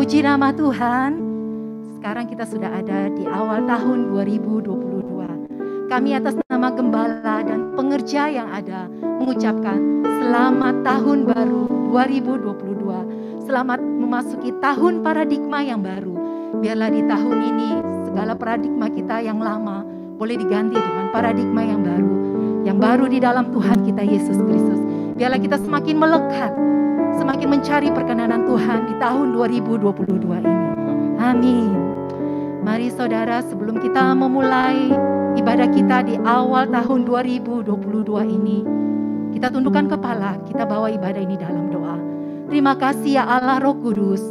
Puji nama Tuhan. Sekarang kita sudah ada di awal tahun 2022. Kami atas nama Gembala dan pengerja yang ada mengucapkan selamat tahun baru 2022. Selamat memasuki tahun paradigma yang baru. Biarlah di tahun ini segala paradigma kita yang lama boleh diganti dengan paradigma yang baru. Yang baru di dalam Tuhan kita Yesus Kristus. Biarlah kita semakin melekat, semakin mencari perkenanan Tuhan di tahun 2022 ini. Amin. Mari saudara, sebelum kita memulai ibadah kita di awal tahun 2022 ini, kita tundukkan kepala, kita bawa ibadah ini dalam doa. Terima kasih ya Allah Roh Kudus.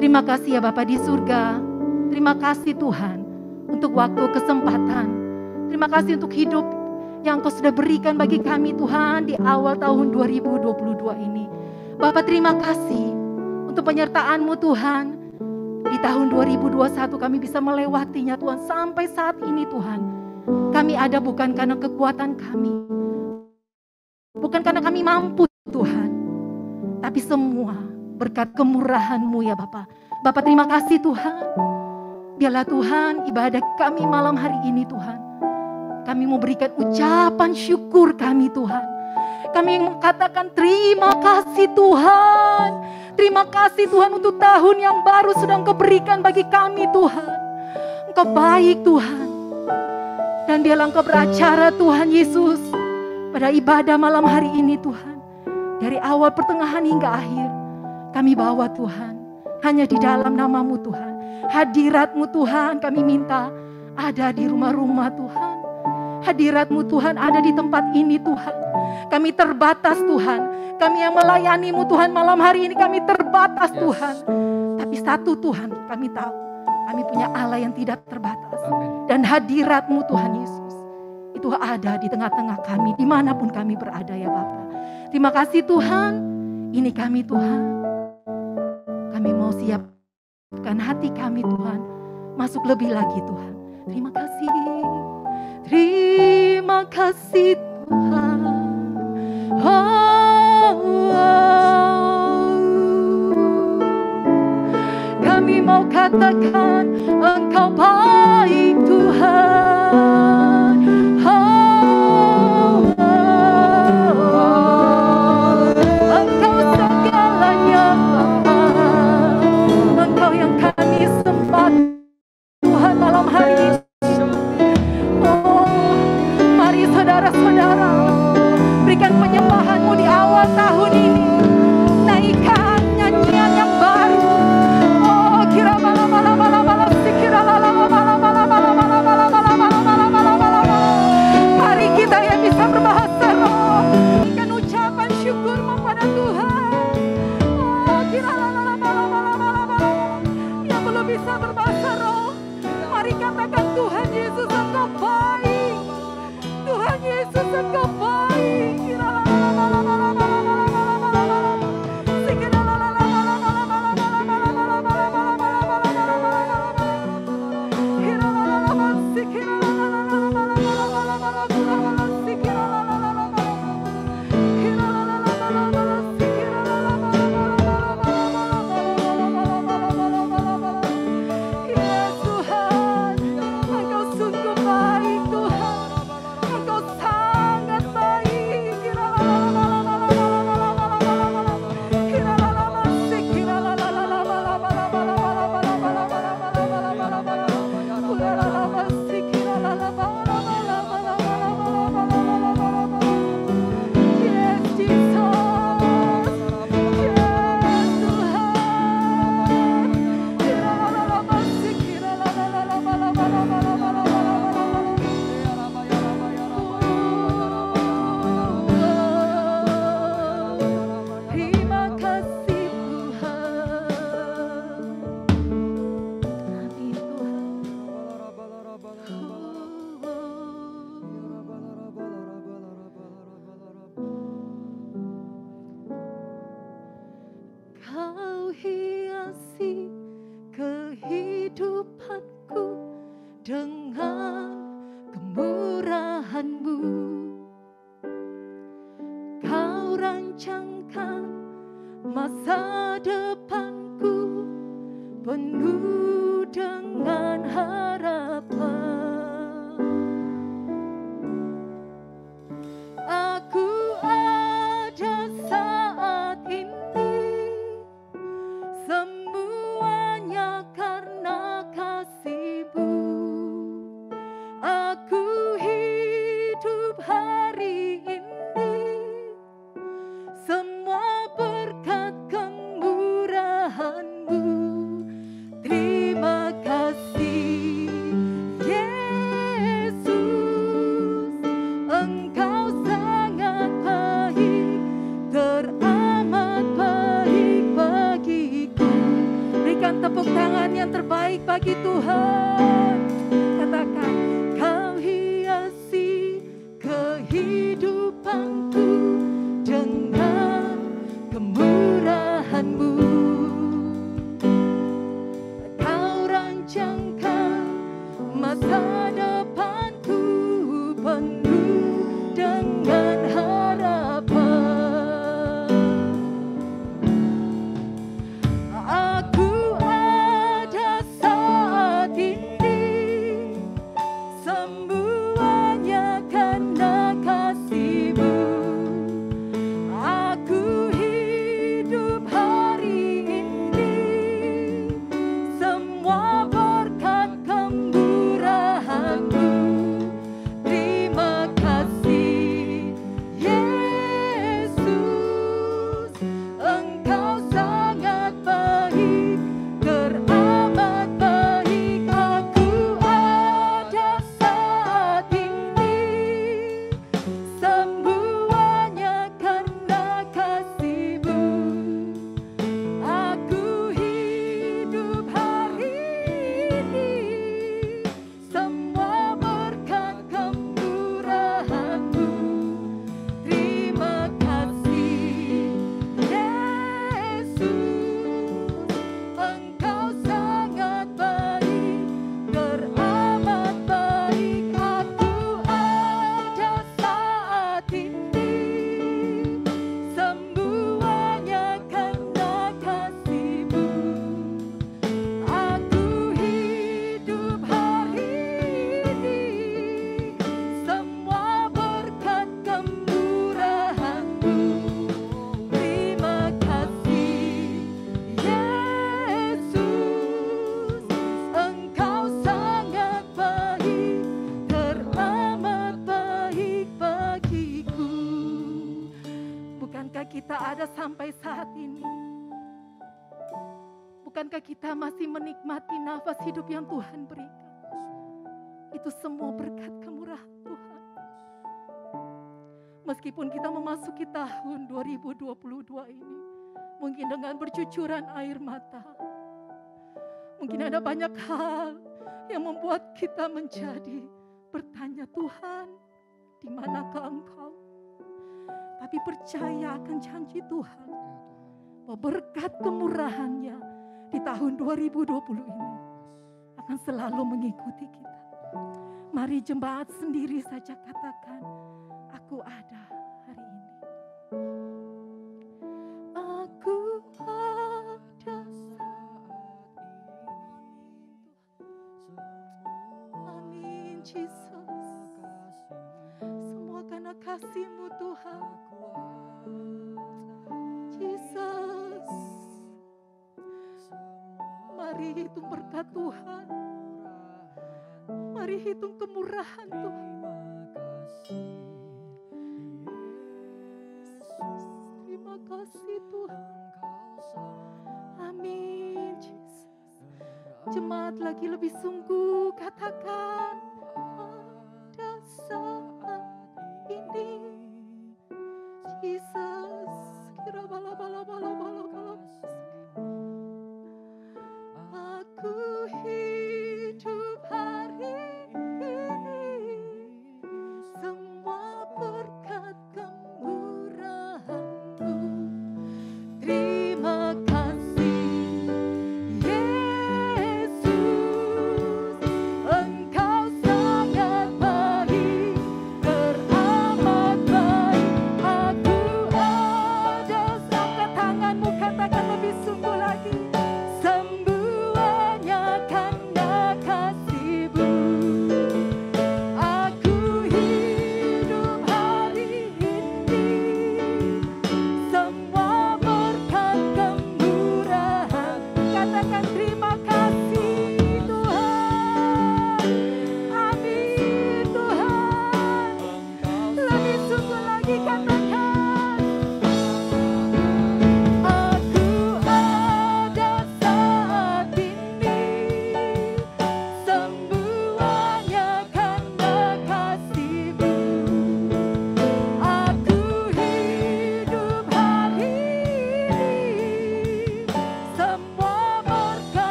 Terima kasih ya Bapa di surga. Terima kasih Tuhan untuk waktu kesempatan. Terima kasih untuk hidup yang Kau sudah berikan bagi kami Tuhan di awal tahun 2022 ini. Bapak terima kasih untuk penyertaan-Mu Tuhan. Di tahun 2021 kami bisa melewatinya Tuhan sampai saat ini Tuhan. Kami ada bukan karena kekuatan kami. Bukan karena kami mampu Tuhan. Tapi semua berkat kemurahan-Mu ya Bapak. Bapak terima kasih Tuhan. Biarlah Tuhan ibadah kami malam hari ini Tuhan. Kami mau berikan ucapan syukur kami Tuhan. Kami mengatakan terima kasih Tuhan. Terima kasih Tuhan untuk tahun yang baru sedang Kau berikan bagi kami Tuhan. Engkau baik Tuhan. Dan biarlah Engkau beracara Tuhan Yesus pada ibadah malam hari ini Tuhan. Dari awal pertengahan hingga akhir. Kami bawa Tuhan. Hanya di dalam nama-Mu Tuhan. Hadirat-Mu Tuhan kami minta ada di rumah-rumah Tuhan. Hadirat-Mu Tuhan ada di tempat ini Tuhan. Kami terbatas Tuhan. Kami yang melayani-Mu Tuhan malam hari ini kami terbatas Tuhan. Tapi satu Tuhan kami tahu. Kami punya Allah yang tidak terbatas. Dan hadirat-Mu Tuhan Yesus. Itu ada di tengah-tengah kami. Dimanapun kami berada ya Bapa. Terima kasih Tuhan. Ini kami Tuhan. Kami mau siapkan hati kami Tuhan. Masuk lebih lagi Tuhan. Terima kasih. Terima kasih Tuhan. Kami mau katakan Engkau baik Tuhan. Engkau segalanya Bapa. Engkau yang kami sembah Tuhan malam hari ini. Saudara-saudara, berikan penyembahan-Mu di awal tahun ini. Naikkan nyanyian yang baru. Oh, kira bala bala bala bala, sikira bala bala bala bala bala bala bala bala bala bala. Mari kita yang bisa berbahasa roh, berikan ucapan syukur kepada Tuhan. Oh, kira bala bala bala bala bala. Yang belum bisa berbahasa roh, mari katakan Tuhan Yesus Engkau baik. Tuhan Yesus Engkau baik. Masa depanku penuh dengan harapan. Aku ada saat ini, semuanya karena kasih-Mu. Aku hidup hari ini, semua berkat kemurahan-Mu. Terima kasih Yesus, Engkau sangat baik, teramat baik bagiku. Berikan tepuk tangan yang terbaik bagi Tuhan. Katakan, Kau hiasi kehidupanku dengan kemurahan-Mu. Kau rancangkan masa depanku penuh dengan harapan. Aku ada saat ini, semuanya karena kasih-Mu. Aku hidup hari ini, semua berkat kemurahan-Mu. Terima kasih Yesus, Engkau sangat baik, teramat baik. Aku ada saat ini, semuanya karena kasih-Mu. Aku hidup hari ini, semua berkat kemurahan-Mu. Terima kasih Yesus, Engkau sangat baik, teramat baik. Aku ada saat ini, semuanya karena kasih-Mu. Aku hidup hari ini, semua berkat kemurahan-Mu. Terima kasih Yesus, Engkau sangat baik, teramat baik bagiku. Bukankah kita ada sampai saat ini? Bukankah kita masih menikmati nafas hidup yang Tuhan berikan? Itu semua berkat kemurahan Tuhan. Meskipun kita memasuki tahun 2022 ini, mungkin dengan bercucuran air mata, mungkin ada banyak hal yang membuat kita menjadi bertanya, Tuhan, di manakah Engkau? Tapi percaya akan janji Tuhan, bahwa berkat kemurahan-Nya di tahun 2020 ini akan selalu mengikuti kita. Mari jemaat sendiri saja katakan, aku ada hari ini. Aku ada saat ini. Amin, Jesus. Semua karena kasih-Mu Tuhan. Jesus. Mari hitung berkat Tuhan. Mari hitung kemurahan Tuhan. Terima kasih Tuhan. Amin, Jesus. Jemaat lagi lebih sungguh katakan, ada saat ini. Jesus. Kira bala. Aku hidup hari ini, semua berkat kemurahan-Mu. Terima kasih Yesus, Engkau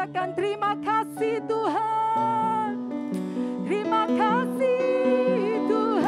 Katakan terima kasih Tuhan. Terima kasih Tuhan.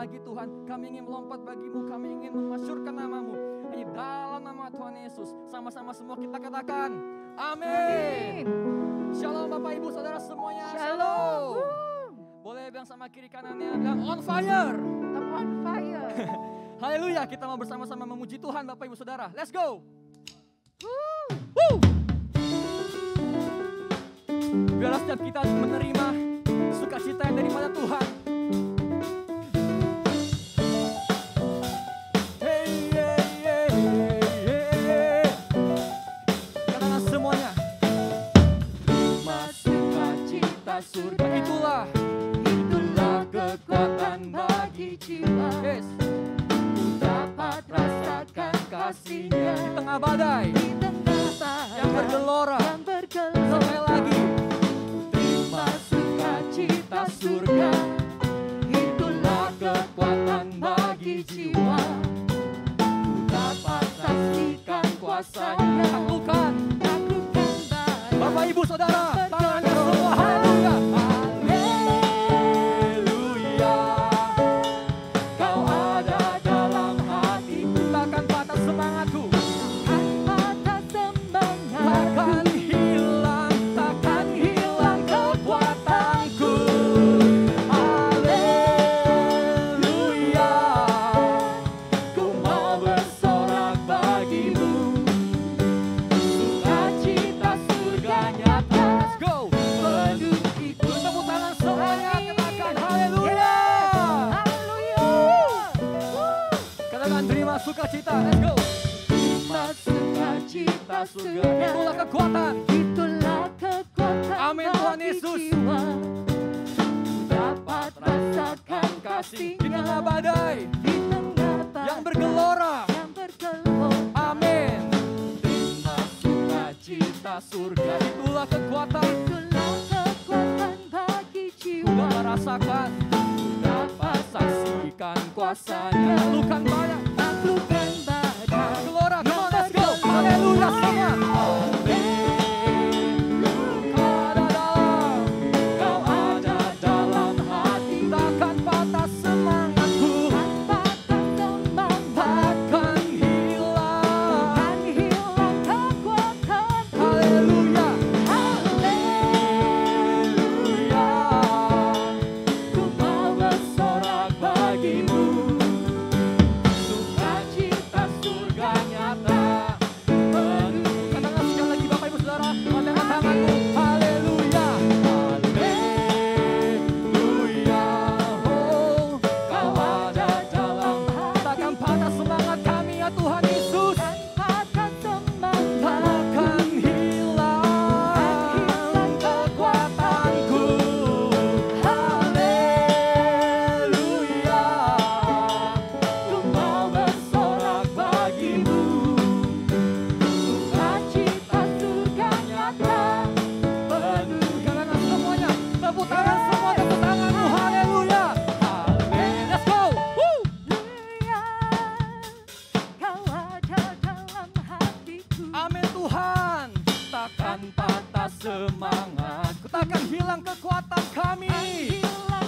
lagi Tuhan. Kami ingin melompat bagimu, kami ingin memasyurkan namamu. Hanya dalam nama Tuhan Yesus. Sama-sama semua kita katakan amin. Shalom Bapak Ibu Saudara semuanya. Shalom. Boleh bilang sama kiri kanannya, bilang on fire. I'm on fire. Haleluya, kita mau bersama-sama memuji Tuhan Bapak Ibu Saudara. Let's go. Biarlah setiap kita menerima sukacita yang daripada Tuhan. Katakan semuanya. Terima sukacita surga, itulah kekuatan bagi jiwa. Yes. Dapat rasakan kasih-Nya di tengah badai, yang bergelora. Sekali lagi, terima sukacita surga surga. Itulah kekuatan. Itulah kekuatan Amin, Tuhan bagi Yesus. jiwa. Dapat rasakan Kasih di kasih-Nya tengah badai di tengah yang bergelora. yang bergelora. Amin. Bintang sukacita surga. Itulah kekuatan. Itulah kekuatan bagi jiwa. Sudah merasakan, dapat saksikan kuasanya. Taklukan banyak. Taklukkan badai. Gelora, come on, let's go. Haleluya semua. Kau ada dalam hati. Takkan patah semangatku. Takkan hilang. Haleluya. Ku mau bersorak bagimu. Sukacita surga nyata. Katakan sekali lagi Bapak Ibu Saudara, angkat tanganmu. Haleluya. Haleluya. Oh, kau ada dalam hati. Takkan patah semangat kami ya Tuhan Yesus. Takkan hilang kekuatanku. Haleluya. Ku mau bersorak bagimu. Sukacita surga nyata. Penuh kalangan semuanya. Tepuk tangan semua, tepuk tanganmu. Haleluya. Let's go. Woo. Amin Tuhan. Takkan patah semangat. Takkan hilang kekuatan kami.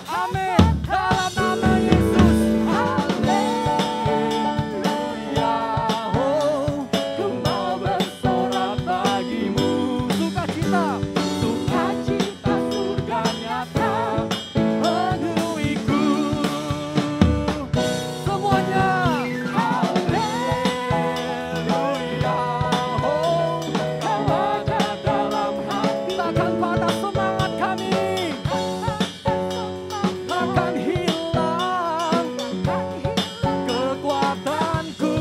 Amin. Dalam nama Yesus. Haleluya. Oh, ku mau bersorak bagimu. Sukacita. Sukacita surga nyata. Penuhiku. Semuanya. Haleluya. Oh, kau ada dalam hati. Takkan patah semangat kami. Takkan hilang kekuatanku.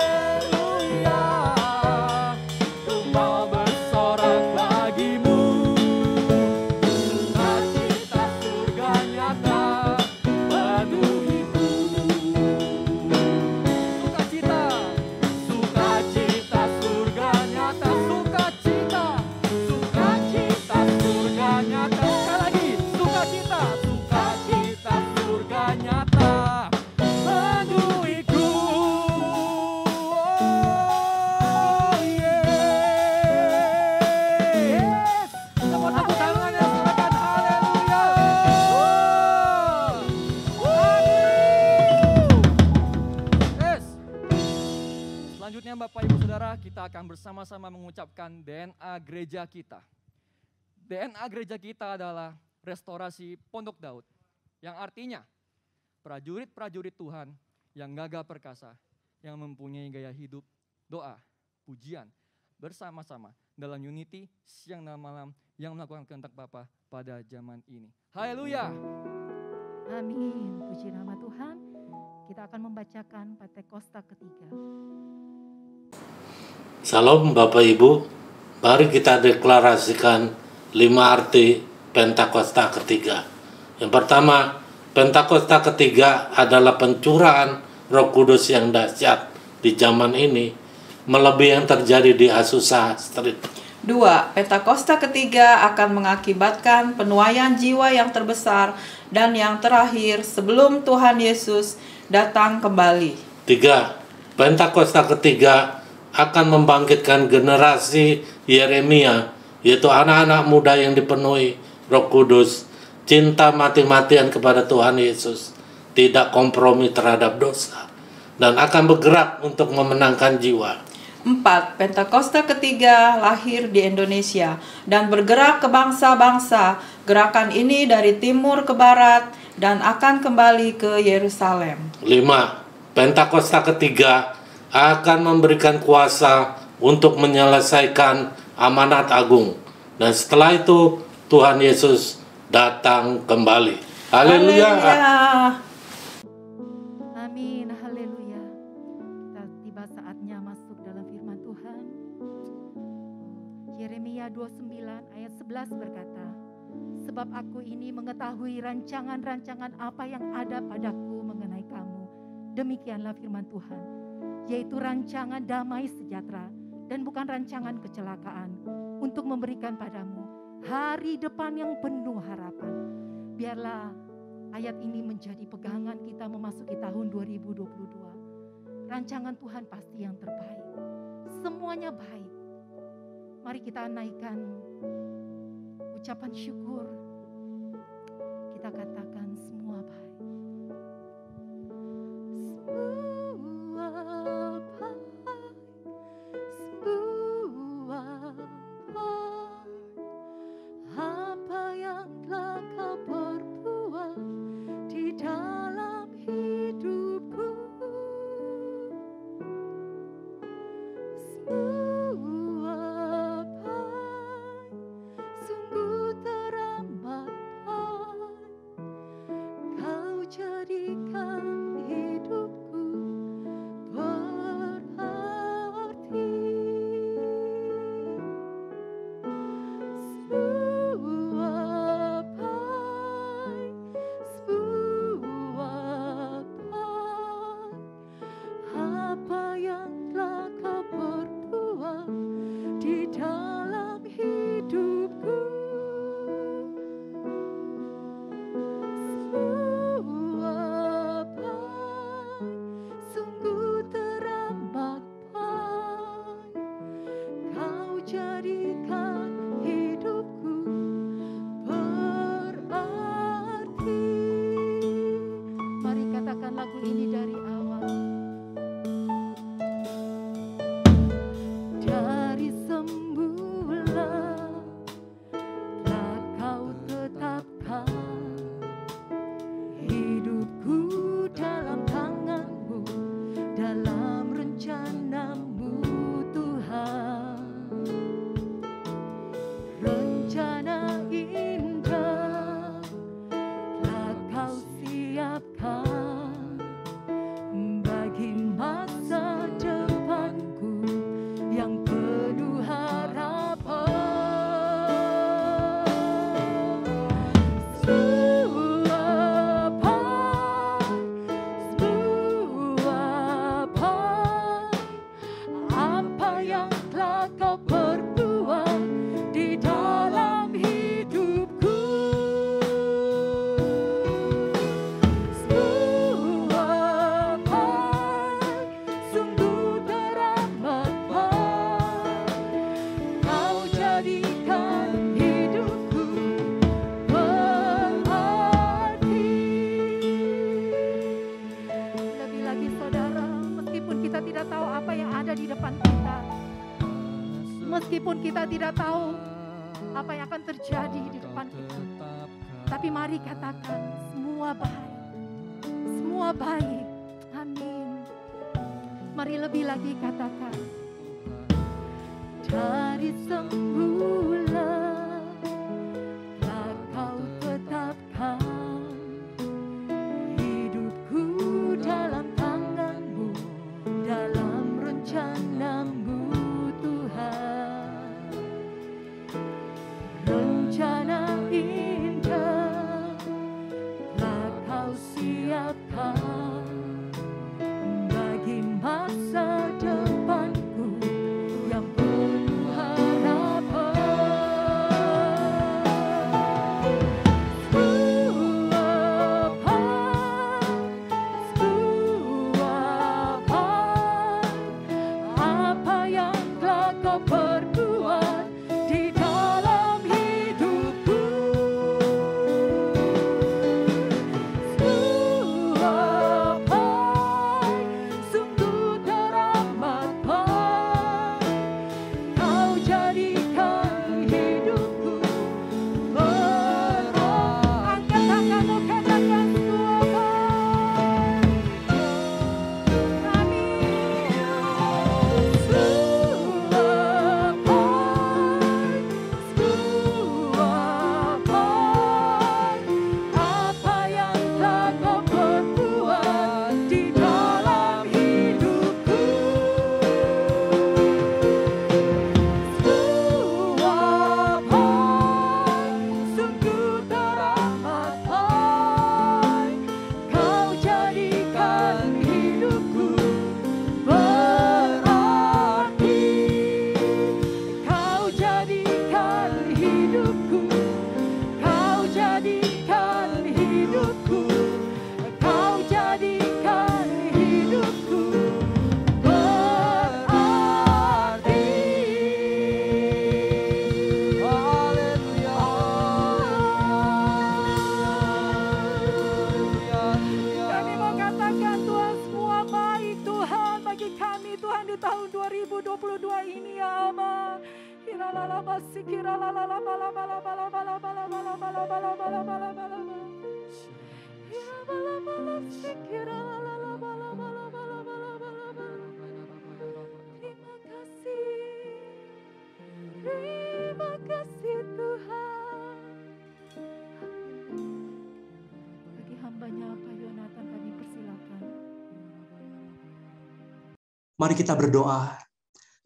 Haleluya. Ku mau bersorak bagimu. Sukacita surga nyata. Penuhiku. Sukacita. Sukacita surga nyata. Sukacita. Sukacita surga nyata. Sekali lagi. Sukacita. Sukacita surga nyata. Penuhiku. Oh, yes. Semua tepuk tangannya, silakan. Haleluya. Yes. Selanjutnya Bapak Ibu Saudara, kita akan bersama-sama mengucapkan DNA gereja kita. DNA gereja kita adalah restorasi Pondok Daud, yang artinya prajurit-prajurit Tuhan yang gagah perkasa, yang mempunyai gaya hidup, doa, pujian, bersama-sama dalam unity siang dan malam yang melakukan kehendak Bapa pada zaman ini. Haleluya. Amin. Puji nama Tuhan. Kita akan membacakan Pentakosta ketiga. Salam Bapak Ibu, mari kita deklarasikan 5 arti Pentakosta ketiga. Yang pertama, Pentakosta ketiga adalah pencurahan Roh Kudus yang dahsyat di zaman ini, melebihi yang terjadi di Azusa Street. 2. Pentakosta ketiga akan mengakibatkan penuaian jiwa yang terbesar dan yang terakhir sebelum Tuhan Yesus datang kembali. 3. Pentakosta ketiga akan membangkitkan generasi Yeremia, yaitu anak-anak muda yang dipenuhi Roh Kudus, cinta mati-matian kepada Tuhan Yesus, tidak kompromi terhadap dosa, dan akan bergerak untuk memenangkan jiwa. 4. Pentakosta ketiga lahir di Indonesia dan bergerak ke bangsa-bangsa. Gerakan ini dari timur ke barat dan akan kembali ke Yerusalem. 5. Pentakosta ketiga akan memberikan kuasa untuk menyelesaikan amanat agung. Dan setelah itu Tuhan Yesus datang kembali. Haleluya. Amin. Haleluya. Kita tiba saatnya masuk Yeremia 29 ayat 11 berkata, sebab aku ini mengetahui rancangan-rancangan apa yang ada padaku mengenai kamu. Demikianlah firman Tuhan, yaitu rancangan damai sejahtera dan bukan rancangan kecelakaan, untuk memberikan padamu hari depan yang penuh harapan. Biarlah ayat ini menjadi pegangan kita memasuki tahun 2022. Rancangan Tuhan pasti yang terbaik. Semuanya baik. Mari kita naikkan ucapan syukur. Kita katakan semua baik. Semua baik. Semua baik. Apa yang telah kau perbuat di dalam hidupku. Semua baik, sungguh teramat baik. Kau jadikan hidupku berarti. Semua baik, semua baik. Apa yang telah kau perbuat di dalam hidupku. Semua baik, sungguh teramat baik. Kau jadikan hidupku berarti. Mari katakan lagu ini dari awal. Dari semula telah kau tetapkan hidupku dalam tangan-Mu, dalam rencana-Mu Tuhan. Rencana indah telah kau siapkan bagi masa depanku yang penuh harapan. Semua baik, semua baik. Apa yang telah kau perbuat di dalam hidupku. Semua baik, sungguh teramat baik. Kau jadikan hidupku berarti. Lebih lagi saudara, meskipun kita tidak tahu apa yang ada di depan kita, meskipun kita tidak tahu apa yang akan terjadi di depan kita, tapi mari katakan semua baik. Semua baik. Amin. Mari lebih lagi katakan. Dari semula telah kau tetapkan hidupku dalam tangan-Mu, dalam rencana-Mu Tuhan. Rencana indah telah kau siapkan bagi masa depanku yang penuh harapan. Terima kasih Tuhan. Bagi hambanya Pak Yonatan kami persilakan. Mari kita berdoa.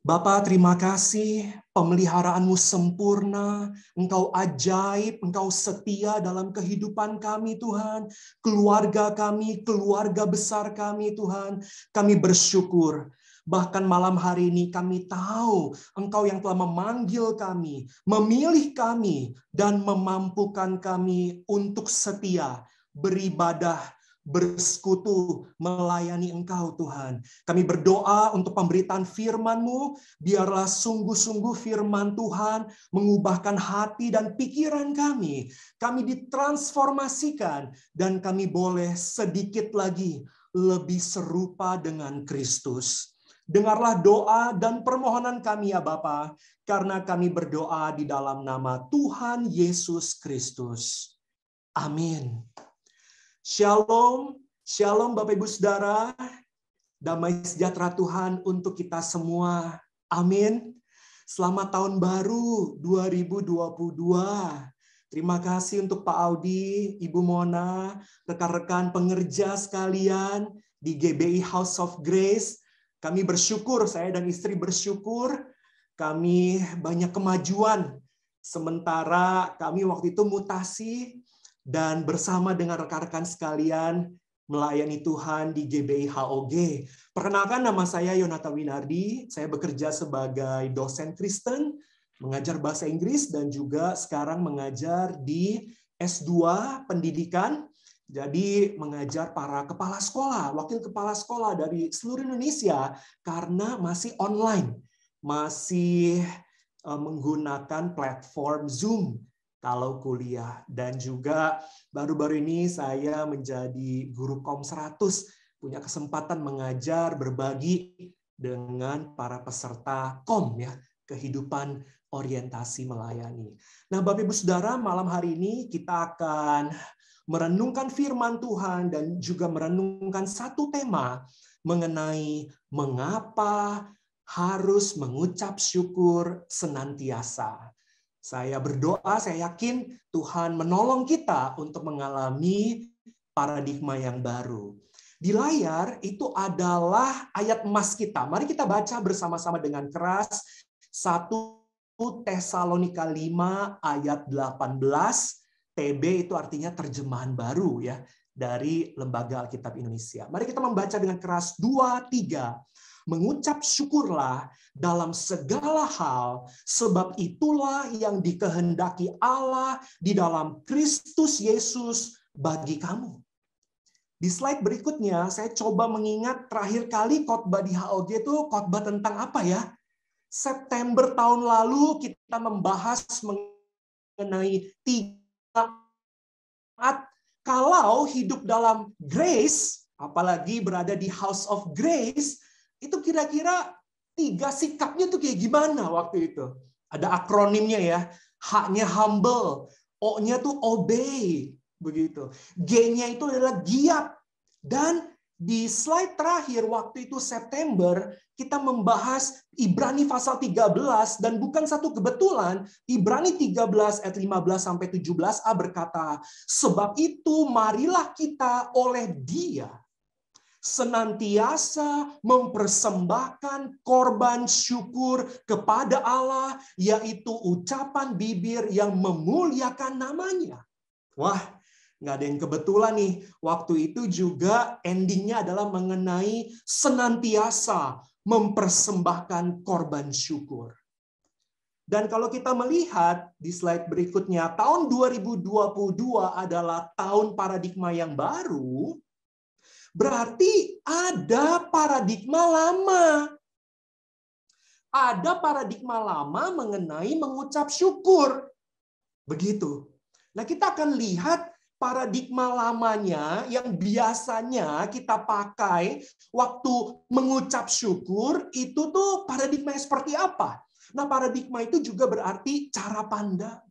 Bapa, terima kasih, pemeliharaanmu sempurna, Engkau ajaib, Engkau setia dalam kehidupan kami Tuhan, keluarga kami, keluarga besar kami Tuhan. Kami bersyukur, bahkan malam hari ini kami tahu Engkau yang telah memanggil kami, memilih kami, dan memampukan kami untuk setia, beribadah, bersekutu, melayani Engkau Tuhan. Kami berdoa untuk pemberitaan firman-Mu, biarlah sungguh-sungguh firman Tuhan mengubahkan hati dan pikiran kami. Kami ditransformasikan dan kami boleh sedikit lagi lebih serupa dengan Kristus. Dengarlah doa dan permohonan kami ya Bapa, karena kami berdoa di dalam nama Tuhan Yesus Kristus. Amin. Shalom, shalom Bapak Ibu Saudara, damai sejahtera Tuhan untuk kita semua. Amin. Selamat tahun baru 2022. Terima kasih untuk Pak Audi, Ibu Mona, rekan-rekan pengerja sekalian di GBI House of Grace. Kami bersyukur, saya dan istri bersyukur, kami banyak kemajuan. Sementara kami waktu itu mutasi, dan bersama dengan rekan-rekan sekalian melayani Tuhan di GBI HOG. Perkenalkan, nama saya Yonatan Winardi. Saya bekerja sebagai dosen Kristen, mengajar bahasa Inggris, dan juga sekarang mengajar di S2 Pendidikan. Jadi mengajar para kepala sekolah, wakil kepala sekolah dari seluruh Indonesia, karena masih online, masih menggunakan platform Zoom kalau kuliah. Dan juga baru-baru ini saya menjadi guru KOM 100, punya kesempatan mengajar, berbagi dengan para peserta KOM ya, kehidupan orientasi melayani. Nah, Bapak Ibu Saudara, malam hari ini kita akan merenungkan firman Tuhan dan juga merenungkan satu tema mengenai mengapa harus mengucap syukur senantiasa. Saya berdoa, saya yakin Tuhan menolong kita untuk mengalami paradigma yang baru. Di layar itu adalah ayat emas kita. Mari kita baca bersama-sama dengan keras 1 Tesalonika 5 ayat 18. TB itu artinya terjemahan baru ya dari Lembaga Alkitab Indonesia. Mari kita membaca dengan keras 2, 3. Mengucap syukurlah dalam segala hal, sebab itulah yang dikehendaki Allah di dalam Kristus Yesus bagi kamu. Di slide berikutnya, saya coba mengingat terakhir kali khotbah di HOG itu khotbah tentang apa ya? September tahun lalu kita membahas mengenai 3 saat kalau hidup dalam grace, apalagi berada di House of Grace, itu kira-kira 3 sikapnya tuh kayak gimana waktu itu? Ada akronimnya ya. H-nya humble, O-nya tuh obey, begitu. G-nya itu adalah giat. Dan di slide terakhir waktu itu September, kita membahas Ibrani pasal 13, dan bukan satu kebetulan, Ibrani 13 ayat 15 sampai 17a berkata, sebab itu marilah kita oleh Dia senantiasa mempersembahkan korban syukur kepada Allah, yaitu ucapan bibir yang memuliakan namanya. Wah, nggak ada yang kebetulan nih. Waktu itu juga endingnya adalah mengenai senantiasa mempersembahkan korban syukur. Dan kalau kita melihat di slide berikutnya, tahun 2022 adalah tahun paradigma yang baru. Berarti ada paradigma lama. Ada paradigma lama mengenai mengucap syukur. Begitu. Nah, kita akan lihat paradigma lamanya yang biasanya kita pakai waktu mengucap syukur, itu tuh paradigma seperti apa? Nah, paradigma itu juga berarti cara pandang.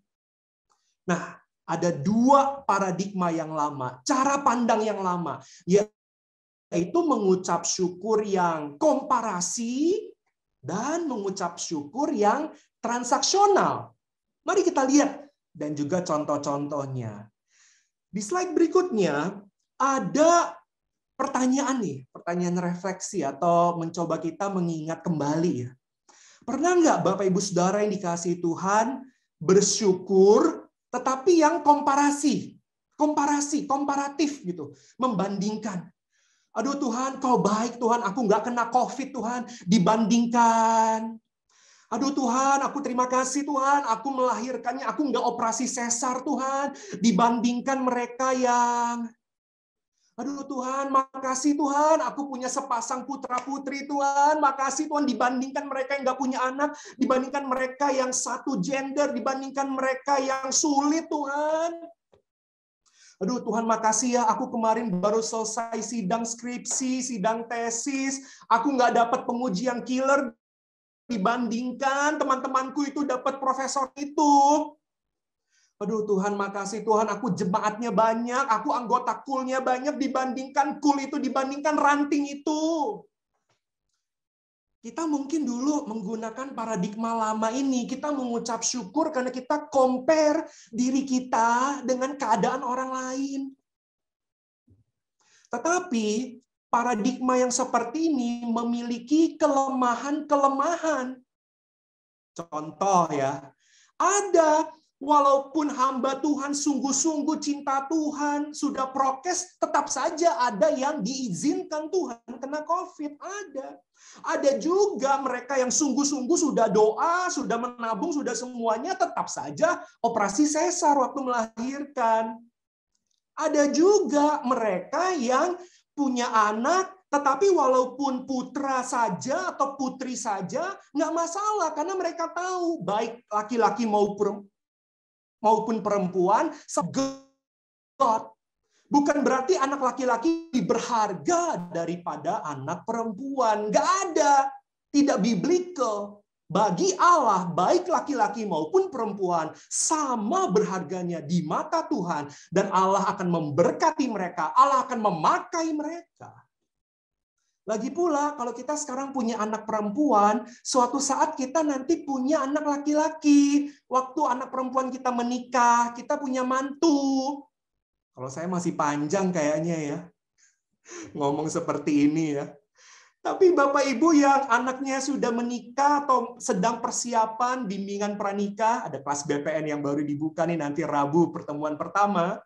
Nah, ada dua paradigma yang lama, cara pandang yang lama, yaitu mengucap syukur yang komparasi dan mengucap syukur yang transaksional. Mari kita lihat dan juga contoh-contohnya. Di slide berikutnya ada pertanyaan nih, pertanyaan refleksi atau mencoba kita mengingat kembali ya. Pernah nggak Bapak Ibu Saudara yang dikasihi Tuhan bersyukur tetapi yang komparatif gitu, membandingkan. Aduh Tuhan, Kau baik Tuhan, aku nggak kena COVID Tuhan, dibandingkan. Aduh Tuhan, aku terima kasih Tuhan, aku melahirkannya, aku nggak operasi sesar Tuhan, dibandingkan mereka yang... Aduh Tuhan, makasih Tuhan, aku punya sepasang putra-putri Tuhan, makasih Tuhan, dibandingkan mereka yang nggak punya anak, dibandingkan mereka yang satu gender, dibandingkan mereka yang sulit Tuhan. Aduh Tuhan, makasih ya, aku kemarin baru selesai sidang skripsi, sidang tesis, aku nggak dapat penguji yang killer, dibandingkan teman-temanku itu dapat profesor itu. Aduh Tuhan, makasih Tuhan, aku jemaatnya banyak, aku anggota kulnya banyak, dibandingkan kul itu, dibandingkan ranting itu. Kita mungkin dulu menggunakan paradigma lama ini, kita mengucap syukur karena kita compare diri kita dengan keadaan orang lain. Tetapi paradigma yang seperti ini memiliki kelemahan-kelemahan. Contoh ya, ada walaupun hamba Tuhan sungguh-sungguh cinta Tuhan, sudah prokes, tetap saja ada yang diizinkan Tuhan kena COVID. Ada juga mereka yang sungguh-sungguh sudah doa, sudah menabung, sudah semuanya, tetap saja operasi sesar waktu melahirkan. Ada juga mereka yang punya anak, tetapi walaupun putra saja atau putri saja, nggak masalah. Karena mereka tahu, baik laki-laki maupun perempuan, God. Bukan berarti anak laki-laki berharga daripada anak perempuan. Nggak ada. Tidak biblical. Bagi Allah, baik laki-laki maupun perempuan, sama berharganya di mata Tuhan. Dan Allah akan memberkati mereka. Allah akan memakai mereka. Lagi pula, kalau kita sekarang punya anak perempuan, suatu saat kita nanti punya anak laki-laki. Waktu anak perempuan kita menikah, kita punya mantu. Kalau saya masih panjang kayaknya ya, ngomong seperti ini ya. Tapi Bapak Ibu yang anaknya sudah menikah atau sedang persiapan bimbingan pranikah, ada kelas BPN yang baru dibuka nih nanti Rabu pertemuan pertama.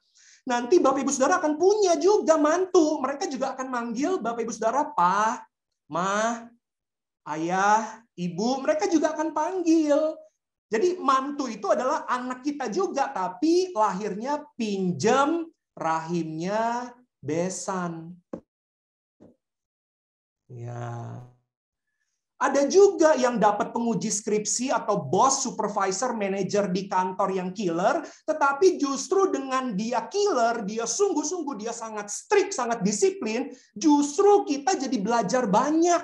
Nanti Bapak Ibu Saudara akan punya juga mantu. Mereka juga akan manggil Bapak Ibu Saudara Pa, Ma, Ayah, Ibu. Mereka juga akan panggil. Jadi mantu itu adalah anak kita juga, tapi lahirnya pinjam, rahimnya besan. Ya. Ada juga yang dapat penguji skripsi atau bos, supervisor, manajer di kantor yang killer, tetapi justru dengan dia killer, dia sungguh-sungguh, dia sangat strict, sangat disiplin, justru kita jadi belajar banyak.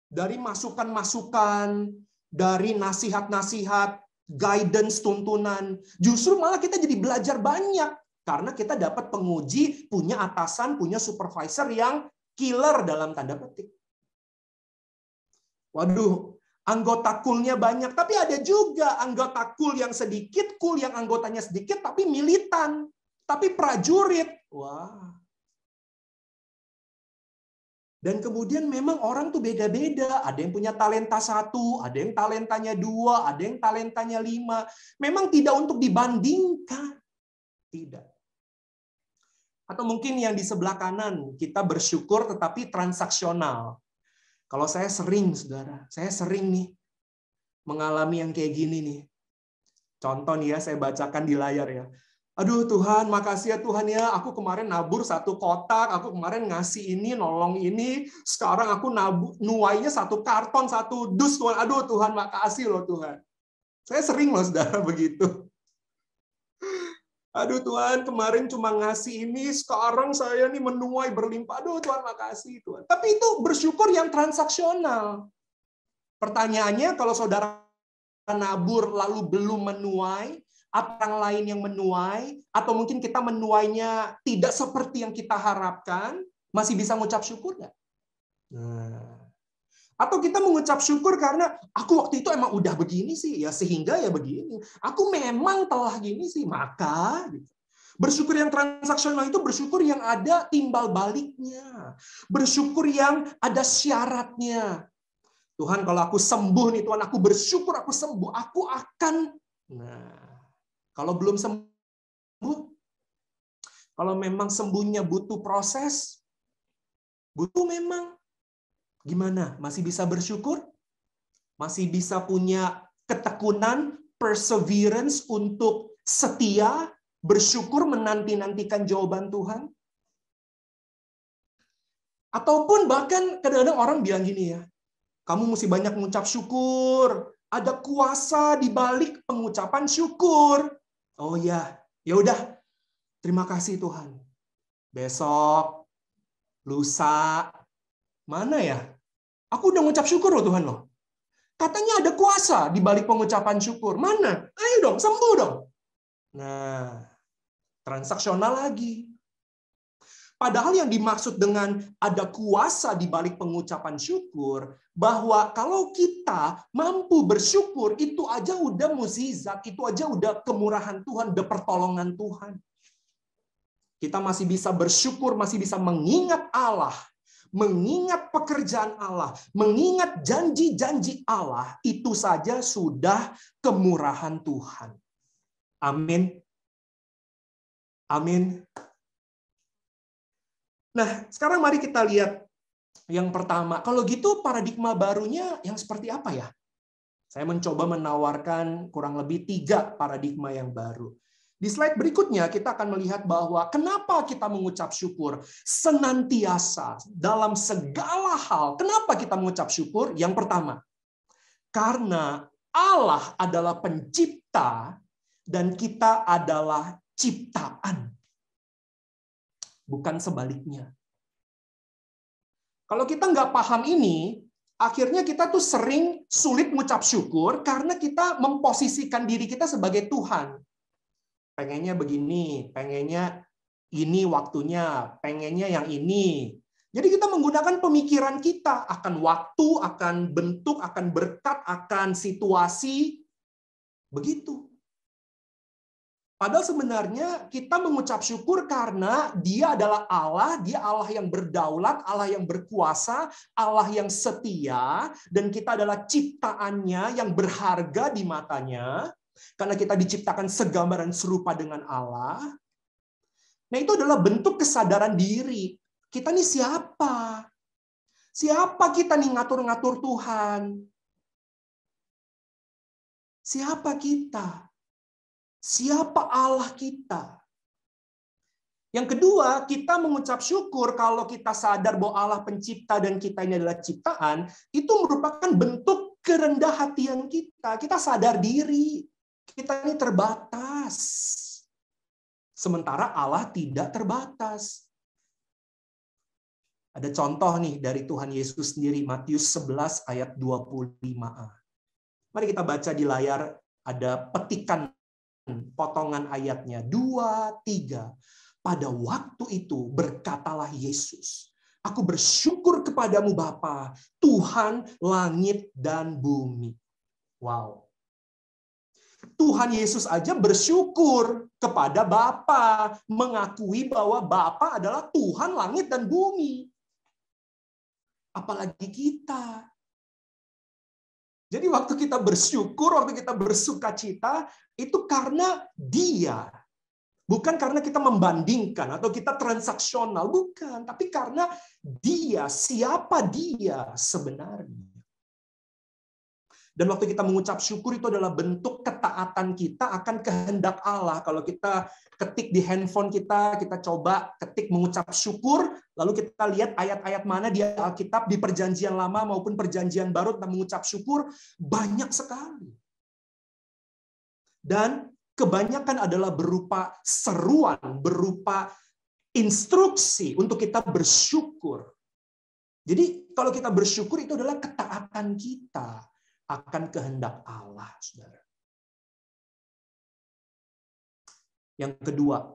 Dari masukan-masukan, dari nasihat-nasihat, guidance, tuntunan. Justru malah kita jadi belajar banyak. Karena kita dapat penguji, punya atasan, punya supervisor yang killer dalam tanda petik. Waduh, anggota kulnya banyak, tapi ada juga anggota kul yang sedikit, kul yang anggotanya sedikit, tapi militan, tapi prajurit. Wah. Dan kemudian memang orang tuh beda-beda. Ada yang punya talenta 1, ada yang talentanya 2, ada yang talentanya 5. Memang tidak untuk dibandingkan. Tidak. Atau mungkin yang di sebelah kanan, kita bersyukur tetapi transaksional. Kalau saya sering, saudara, saya sering nih mengalami yang kayak gini nih. Contoh nih ya, saya bacakan di layar ya. Aduh Tuhan, makasih ya Tuhan ya, aku kemarin nabur 1 kotak, aku kemarin ngasih ini, nolong ini, sekarang aku nuainya 1 karton, 1 dus Tuhan. Aduh Tuhan, makasih loh Tuhan. Saya sering loh saudara begitu. Aduh Tuhan, kemarin cuma ngasih ini, sekarang saya nih menuai berlimpah. Aduh Tuhan, makasih Tuhan. Tapi itu bersyukur yang transaksional. Pertanyaannya, kalau saudara nabur lalu belum menuai, orang lain yang menuai, atau mungkin kita menuainya tidak seperti yang kita harapkan, masih bisa mengucap syukur nggak? Nah, atau kita mengucap syukur karena aku waktu itu emang udah begini sih, ya sehingga ya begini. Aku memang telah gini sih, maka gitu. Bersyukur yang transaksional itu bersyukur yang ada timbal baliknya. Bersyukur yang ada syaratnya. Tuhan, kalau aku sembuh nih, Tuhan, aku bersyukur aku sembuh. Aku akan, nah, kalau belum sembuh, kalau memang sembuhnya butuh proses, butuh memang, gimana? Masih bisa bersyukur? Masih bisa punya ketekunan, perseverance untuk setia, bersyukur menanti-nantikan jawaban Tuhan? Ataupun bahkan kadang-kadang orang bilang gini ya, kamu mesti banyak mengucap syukur. Ada kuasa di balik pengucapan syukur. Oh ya, ya udah. Terima kasih Tuhan. Besok, lusa, mana ya? Aku udah mengucap syukur loh Tuhan loh. Katanya ada kuasa di balik pengucapan syukur. Mana? Ayo dong, sembuh dong. Nah, transaksional lagi. Padahal yang dimaksud dengan ada kuasa di balik pengucapan syukur, bahwa kalau kita mampu bersyukur, itu aja udah mukjizat, itu aja udah kemurahan Tuhan, udah pertolongan Tuhan. Kita masih bisa bersyukur, masih bisa mengingat Allah, mengingat pekerjaan Allah, mengingat janji-janji Allah, itu saja sudah kemurahan Tuhan. Amin. Amin. Nah, sekarang mari kita lihat yang pertama. Kalau gitu paradigma barunya yang seperti apa ya? Saya mencoba menawarkan kurang lebih 3 paradigma yang baru. Di slide berikutnya kita akan melihat bahwa kenapa kita mengucap syukur senantiasa dalam segala hal. Kenapa kita mengucap syukur? Yang pertama, karena Allah adalah pencipta dan kita adalah ciptaan. Bukan sebaliknya. Kalau kita nggak paham ini, akhirnya kita tuh sering sulit mengucap syukur karena kita memposisikan diri kita sebagai Tuhan. Pengennya begini, pengennya ini waktunya, pengennya yang ini. Jadi kita menggunakan pemikiran kita akan waktu, akan bentuk, akan berkat, akan situasi. Begitu. Padahal sebenarnya kita mengucap syukur karena Dia adalah Allah, Dia Allah yang berdaulat, Allah yang berkuasa, Allah yang setia, dan kita adalah ciptaannya yang berharga di matanya, karena kita diciptakan segambaran serupa dengan Allah. Nah, itu adalah bentuk kesadaran diri. Kita nih siapa? Siapa kita nih ngatur-ngatur Tuhan? Siapa kita? Siapa Allah kita? Yang kedua, kita mengucap syukur kalau kita sadar bahwa Allah pencipta dan kita ini adalah ciptaan, itu merupakan bentuk kerendah hatian kita. Kita sadar diri. Kita ini terbatas. Sementara Allah tidak terbatas. Ada contoh nih dari Tuhan Yesus sendiri, Matius 11 ayat 25a. Mari kita baca di layar, ada petikan potongan ayatnya 2, 3. Pada waktu itu berkatalah Yesus, aku bersyukur kepadamu Bapa, Tuhan langit dan bumi. Wow. Tuhan Yesus aja bersyukur kepada Bapa, mengakui bahwa Bapa adalah Tuhan langit dan bumi. Apalagi kita. Jadi waktu kita bersyukur, waktu kita bersukacita, itu karena Dia. Bukan karena kita membandingkan atau kita transaksional, bukan. Tapi karena Dia, siapa Dia sebenarnya. Dan waktu kita mengucap syukur itu adalah bentuk ketaatan kita akan kehendak Allah. Kalau kita ketik di handphone kita coba ketik mengucap syukur, lalu kita lihat ayat-ayat mana di Alkitab, di Perjanjian Lama maupun Perjanjian Baru tentang mengucap syukur, banyak sekali. Dan kebanyakan adalah berupa seruan, berupa instruksi untuk kita bersyukur. Jadi kalau kita bersyukur itu adalah ketaatan kita akan kehendak Allah, saudara. Yang kedua,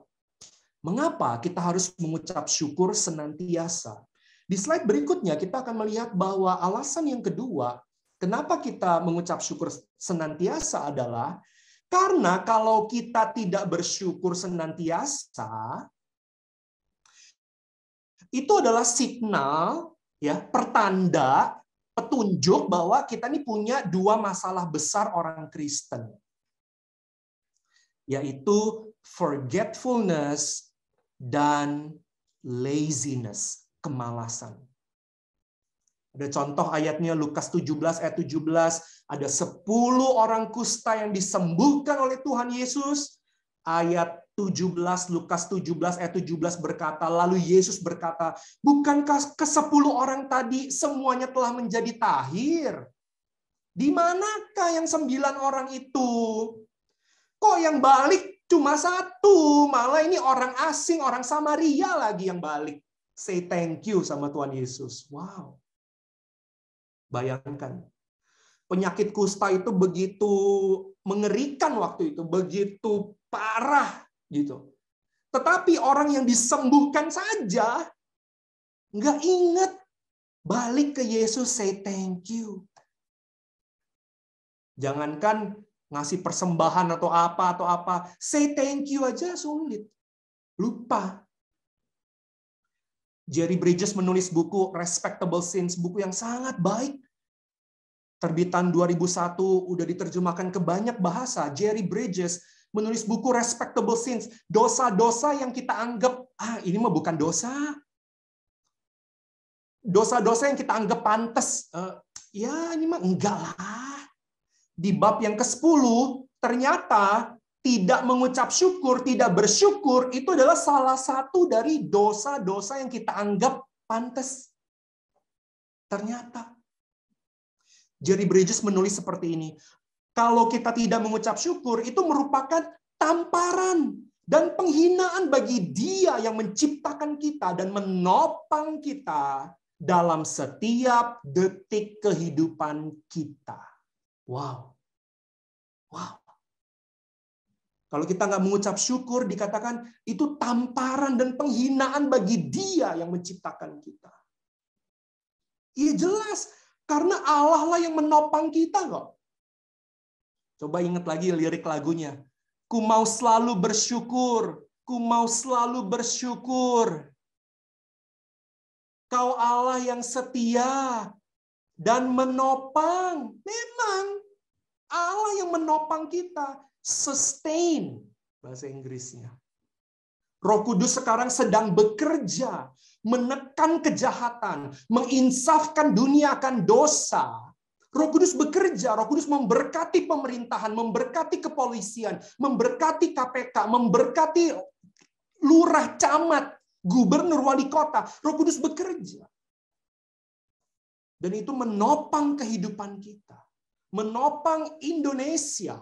mengapa kita harus mengucap syukur senantiasa? Di slide berikutnya kita akan melihat bahwa alasan yang kedua, kenapa kita mengucap syukur senantiasa adalah karena kalau kita tidak bersyukur senantiasa, itu adalah signal, ya, pertanda, petunjuk bahwa kita ini punya dua masalah besar orang Kristen, yaitu forgetfulness dan laziness, kemalasan. Ada contoh ayatnya Lukas 17 ayat 17, ada 10 orang kusta yang disembuhkan oleh Tuhan Yesus. Ayat 17, Lukas 17 ayat 17 berkata, lalu Yesus berkata, bukankah ke-10 orang tadi semuanya telah menjadi tahir? Di manakah yang 9 orang itu? Kok yang balik cuma 1? Malah ini orang asing, orang Samaria lagi yang balik. Say thank you sama Tuhan Yesus. Wow. Bayangkan. Penyakit kusta itu begitu mengerikan waktu itu, begitu parah gitu. Tetapi orang yang disembuhkan saja nggak ingat balik ke Yesus, say thank you. Jangankan ngasih persembahan atau apa, say thank you aja sulit. Lupa. Jerry Bridges menulis buku Respectable Sins, buku yang sangat baik. Terbitan 2001, udah diterjemahkan ke banyak bahasa. Jerry Bridges menulis buku Respectable Sins. Dosa-dosa yang kita anggap, ini mah bukan dosa. Dosa-dosa yang kita anggap pantas. Ya, ini mah enggak lah. Di bab yang ke-10, ternyata tidak mengucap syukur, tidak bersyukur, itu adalah salah satu dari dosa-dosa yang kita anggap pantas. Ternyata. Jerry Bridges menulis seperti ini. Kalau kita tidak mengucap syukur, itu merupakan tamparan dan penghinaan bagi Dia yang menciptakan kita dan menopang kita dalam setiap detik kehidupan kita. Wow. Wow. Kalau kita nggak mengucap syukur, dikatakan itu tamparan dan penghinaan bagi Dia yang menciptakan kita. Iya jelas. Karena Allah lah yang menopang kita kok. Coba ingat lagi lirik lagunya. Ku mau selalu bersyukur. Ku mau selalu bersyukur. Kau Allah yang setia dan menopang. Memang Allah yang menopang kita. Sustain. Bahasa Inggrisnya. Roh Kudus sekarang sedang bekerja, menekan kejahatan, menginsafkan dunia akan dosa. Roh Kudus bekerja, Roh Kudus memberkati pemerintahan, memberkati kepolisian, memberkati KPK, memberkati lurah, camat, gubernur, wali kota. Roh Kudus bekerja. Dan itu menopang kehidupan kita. Menopang Indonesia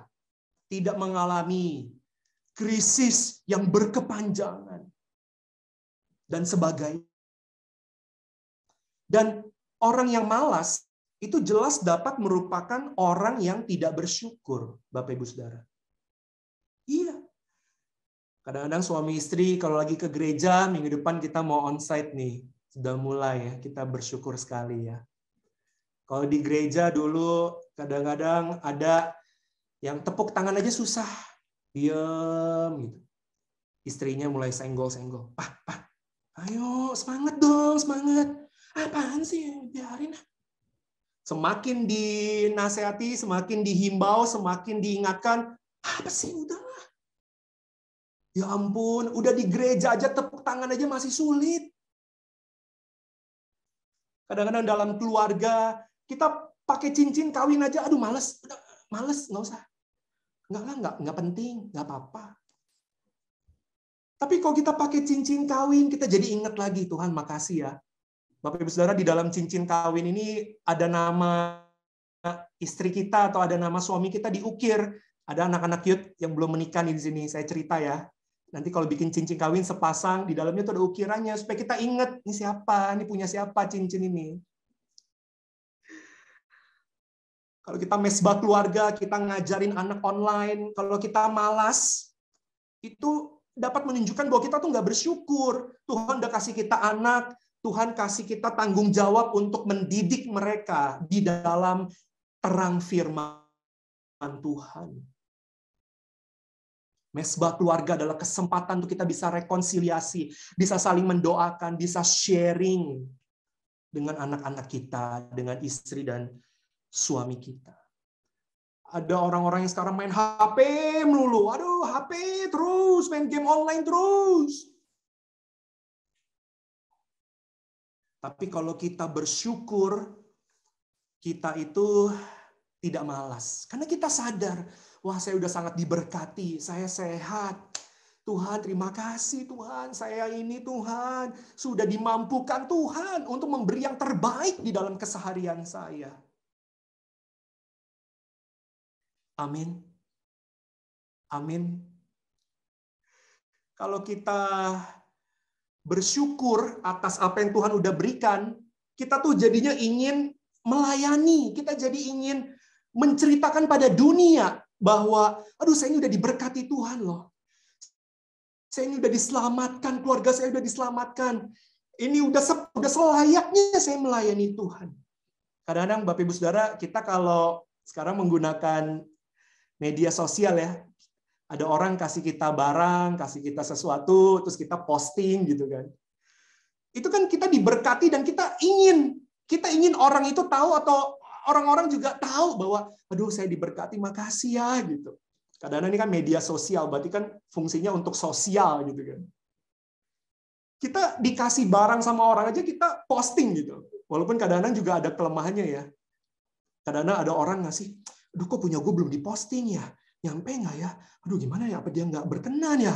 tidak mengalami krisis yang berkepanjangan, dan sebagainya. Dan orang yang malas, itu jelas dapat merupakan orang yang tidak bersyukur, Bapak Ibu Saudara. Iya. Kadang-kadang suami istri kalau lagi ke gereja, minggu depan kita mau onsite nih. Sudah mulai ya, kita bersyukur sekali ya. Kalau di gereja dulu, kadang-kadang ada yang tepuk tangan aja susah. Diam gitu. Istrinya mulai senggol-senggol. Pak, ayo semangat dong, semangat. Apaan sih? Biarin. Semakin dinasehati, semakin dihimbau, semakin diingatkan. Apa sih? Udahlah. Ya ampun, udah di gereja aja tepuk tangan aja masih sulit. Kadang-kadang dalam keluarga, kita pakai cincin kawin aja, aduh males, nggak usah. Nggak penting, nggak apa-apa. Tapi kalau kita pakai cincin kawin, kita jadi ingat lagi, Tuhan makasih ya. Bapak Ibu Saudara, di dalam cincin kawin ini ada nama istri kita atau ada nama suami kita diukir. Ada anak-anak youth yang belum menikah di sini, saya cerita ya. Nanti kalau bikin cincin kawin sepasang, di dalamnya tuh ada ukirannya, supaya kita ingat, ini siapa, ini punya siapa cincin ini. Kalau kita mesbah keluarga, kita ngajarin anak online. Kalau kita malas, itu dapat menunjukkan bahwa kita tuh nggak bersyukur. Tuhan udah kasih kita anak, Tuhan kasih kita tanggung jawab untuk mendidik mereka di dalam terang firman Tuhan. Mesbah keluarga adalah kesempatan untuk kita bisa rekonsiliasi, bisa saling mendoakan, bisa sharing dengan anak-anak kita, dengan istri dan suami kita. Ada orang-orang yang sekarang main HP melulu. Aduh, HP terus, main game online terus. Tapi kalau kita bersyukur, kita itu tidak malas. Karena kita sadar, wah saya udah sangat diberkati, saya sehat. Tuhan, terima kasih Tuhan, saya ini Tuhan, sudah dimampukan Tuhan untuk memberi yang terbaik di dalam keseharian saya. Amin. Amin. Kalau kita bersyukur atas apa yang Tuhan udah berikan, kita tuh jadinya ingin melayani, kita jadi ingin menceritakan pada dunia bahwa, aduh saya ini udah diberkati Tuhan loh. Saya ini udah diselamatkan, keluarga saya udah diselamatkan. Ini udah selayaknya saya melayani Tuhan. Kadang-kadang Bapak Ibu Saudara, kita kalau sekarang menggunakan media sosial ya, ada orang kasih kita barang, kasih kita sesuatu, terus kita posting gitu kan. Itu kan kita diberkati dan kita ingin orang itu tahu atau orang-orang juga tahu bahwa, aduh saya diberkati, makasih ya gitu. Kadang-kadang ini kan media sosial, berarti kan fungsinya untuk sosial gitu kan. Kita dikasih barang sama orang aja kita posting gitu. Walaupun kadang-kadang juga ada kelemahannya ya. Kadang-kadang ada orang ngasih, aduh kok punya gue belum diposting ya? Nyampe nggak ya? Aduh gimana ya? Apa dia nggak berkenan ya?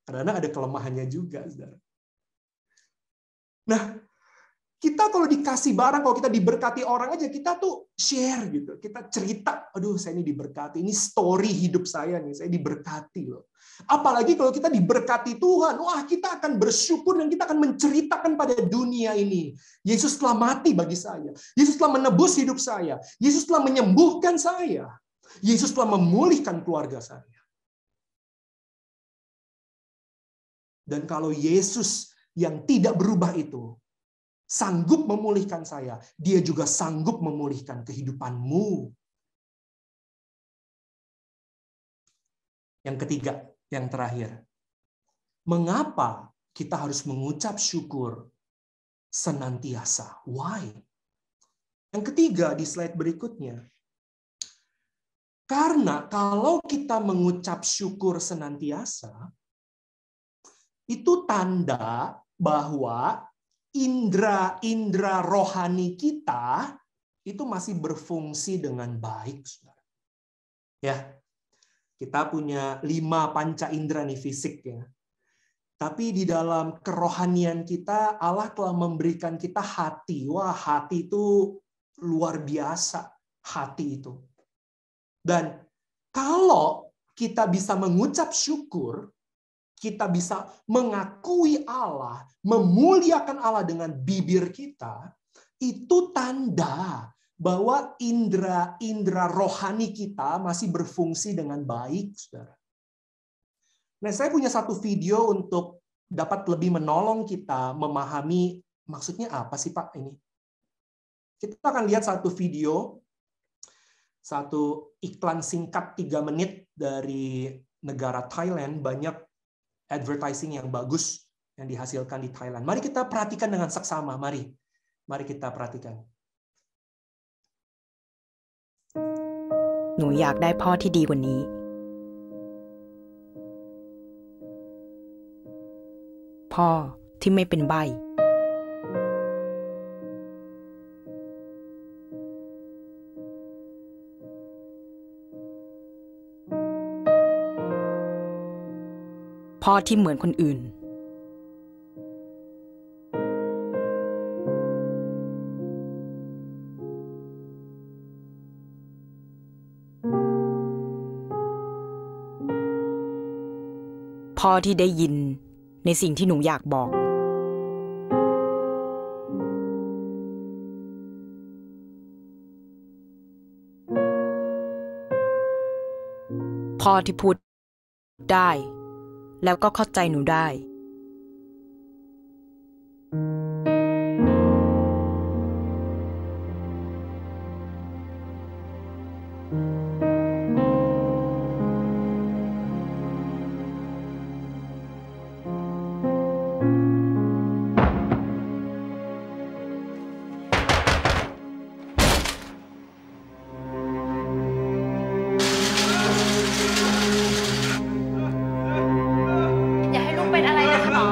Kadang-kadang ada kelemahannya juga, saudara. Nah, kita kalau dikasih barang, kalau kita diberkati orang aja, kita tuh share gitu. Kita cerita, aduh saya ini diberkati, ini story hidup saya nih, saya diberkati loh. Apalagi kalau kita diberkati Tuhan, wah kita akan bersyukur dan kita akan menceritakan pada dunia ini. Yesus telah mati bagi saya. Yesus telah menebus hidup saya. Yesus telah menyembuhkan saya. Yesus telah memulihkan keluarga saya. Dan kalau Yesus yang tidak berubah itu sanggup memulihkan saya, dia juga sanggup memulihkan kehidupanmu. Yang ketiga, yang terakhir. Mengapa kita harus mengucap syukur senantiasa? Why? Yang ketiga di slide berikutnya. Karena kalau kita mengucap syukur senantiasa, itu tanda bahwa indera-indera rohani kita itu masih berfungsi dengan baik, saudara. Ya, kita punya 5 panca indera nih fisik ya. Tapi di dalam kerohanian kita, Allah telah memberikan kita hati. Wah, hati itu luar biasa, hati itu. Dan kalau kita bisa mengucap syukur, kita bisa mengakui Allah, memuliakan Allah dengan bibir kita, itu tanda bahwa indera-indera rohani kita masih berfungsi dengan baik, saudara. Nah, saya punya satu video untuk dapat lebih menolong kita memahami maksudnya apa sih Pak ini. Kita akan lihat satu video, satu iklan singkat 3 menit dari negara Thailand, banyak advertising yang bagus yang dihasilkan di Thailand. Mari kita perhatikan dengan seksama. Mari kita perhatikan. หนูอยากได้พ่อที่ดีกว่านี้ พ่อที่ไม่เป็นใบ้ พ่อที่เหมือนคนอื่น พ่อที่ได้ยินในสิ่งที่หนูอยากบอก พ่อที่พูดได้ แล้วก็เข้าใจหนูได้ อย่าให้ลูกเป็นอะไรนะคะหมอ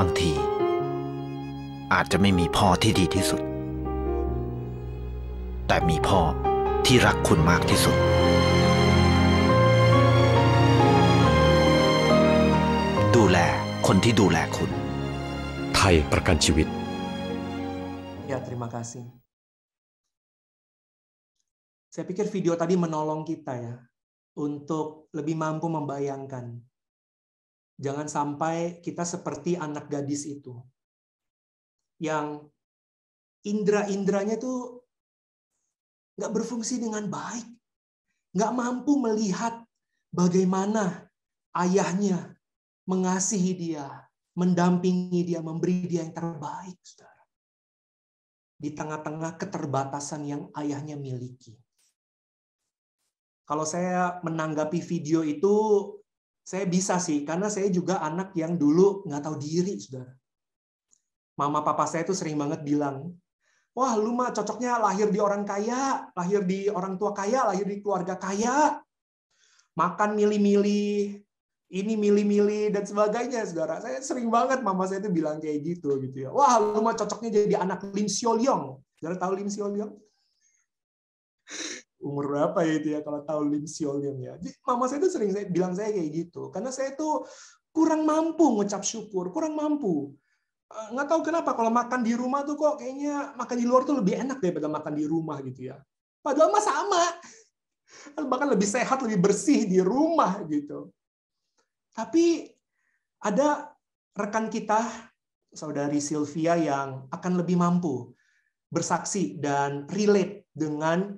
บางทีอาจจะไม่มีพ่อที่ดีที่สุดแต่มีพ่อที่รักคุณมากที่สุดดูแลคนที่ดูแลคุณ ไทยประกันชีวิต Ya, terima kasih. Saya pikir video tadi menolong kita ya untuk lebih mampu membayangkan. Jangan sampai kita seperti anak gadis itu yang indera-inderanya tuh nggak berfungsi dengan baik, nggak mampu melihat bagaimana ayahnya mengasihi dia, mendampingi dia, memberi dia yang terbaik, saudara. Di tengah-tengah keterbatasan yang ayahnya miliki. Kalau saya menanggapi video itu, saya bisa sih, karena saya juga anak yang dulu nggak tahu diri, saudara. Mama papa saya tuh sering banget bilang, wah lu mah cocoknya lahir di orang kaya, lahir di orang tua kaya, lahir di keluarga kaya, makan milih-milih, ini milih-milih dan sebagainya, saudara. Saya sering banget mama saya tuh bilang kayak gitu ya. Wah lu mah cocoknya jadi anak Lim Sio Leong. Saudara tahu Lim Sio Leong? Umur berapa ya itu ya kalau tahu Lim Sio Leong ya. Jadi, mama saya tuh sering bilang saya kayak gitu. Karena saya tuh kurang mampu ngucap syukur, kurang mampu. Nggak tahu kenapa kalau makan di rumah tuh kok kayaknya makan di luar tuh lebih enak daripada makan di rumah gitu ya. Padahal mah sama. Bahkan lebih sehat, lebih bersih di rumah gitu. Tapi ada rekan kita, saudari Sylvia yang akan lebih mampu bersaksi dan relate dengan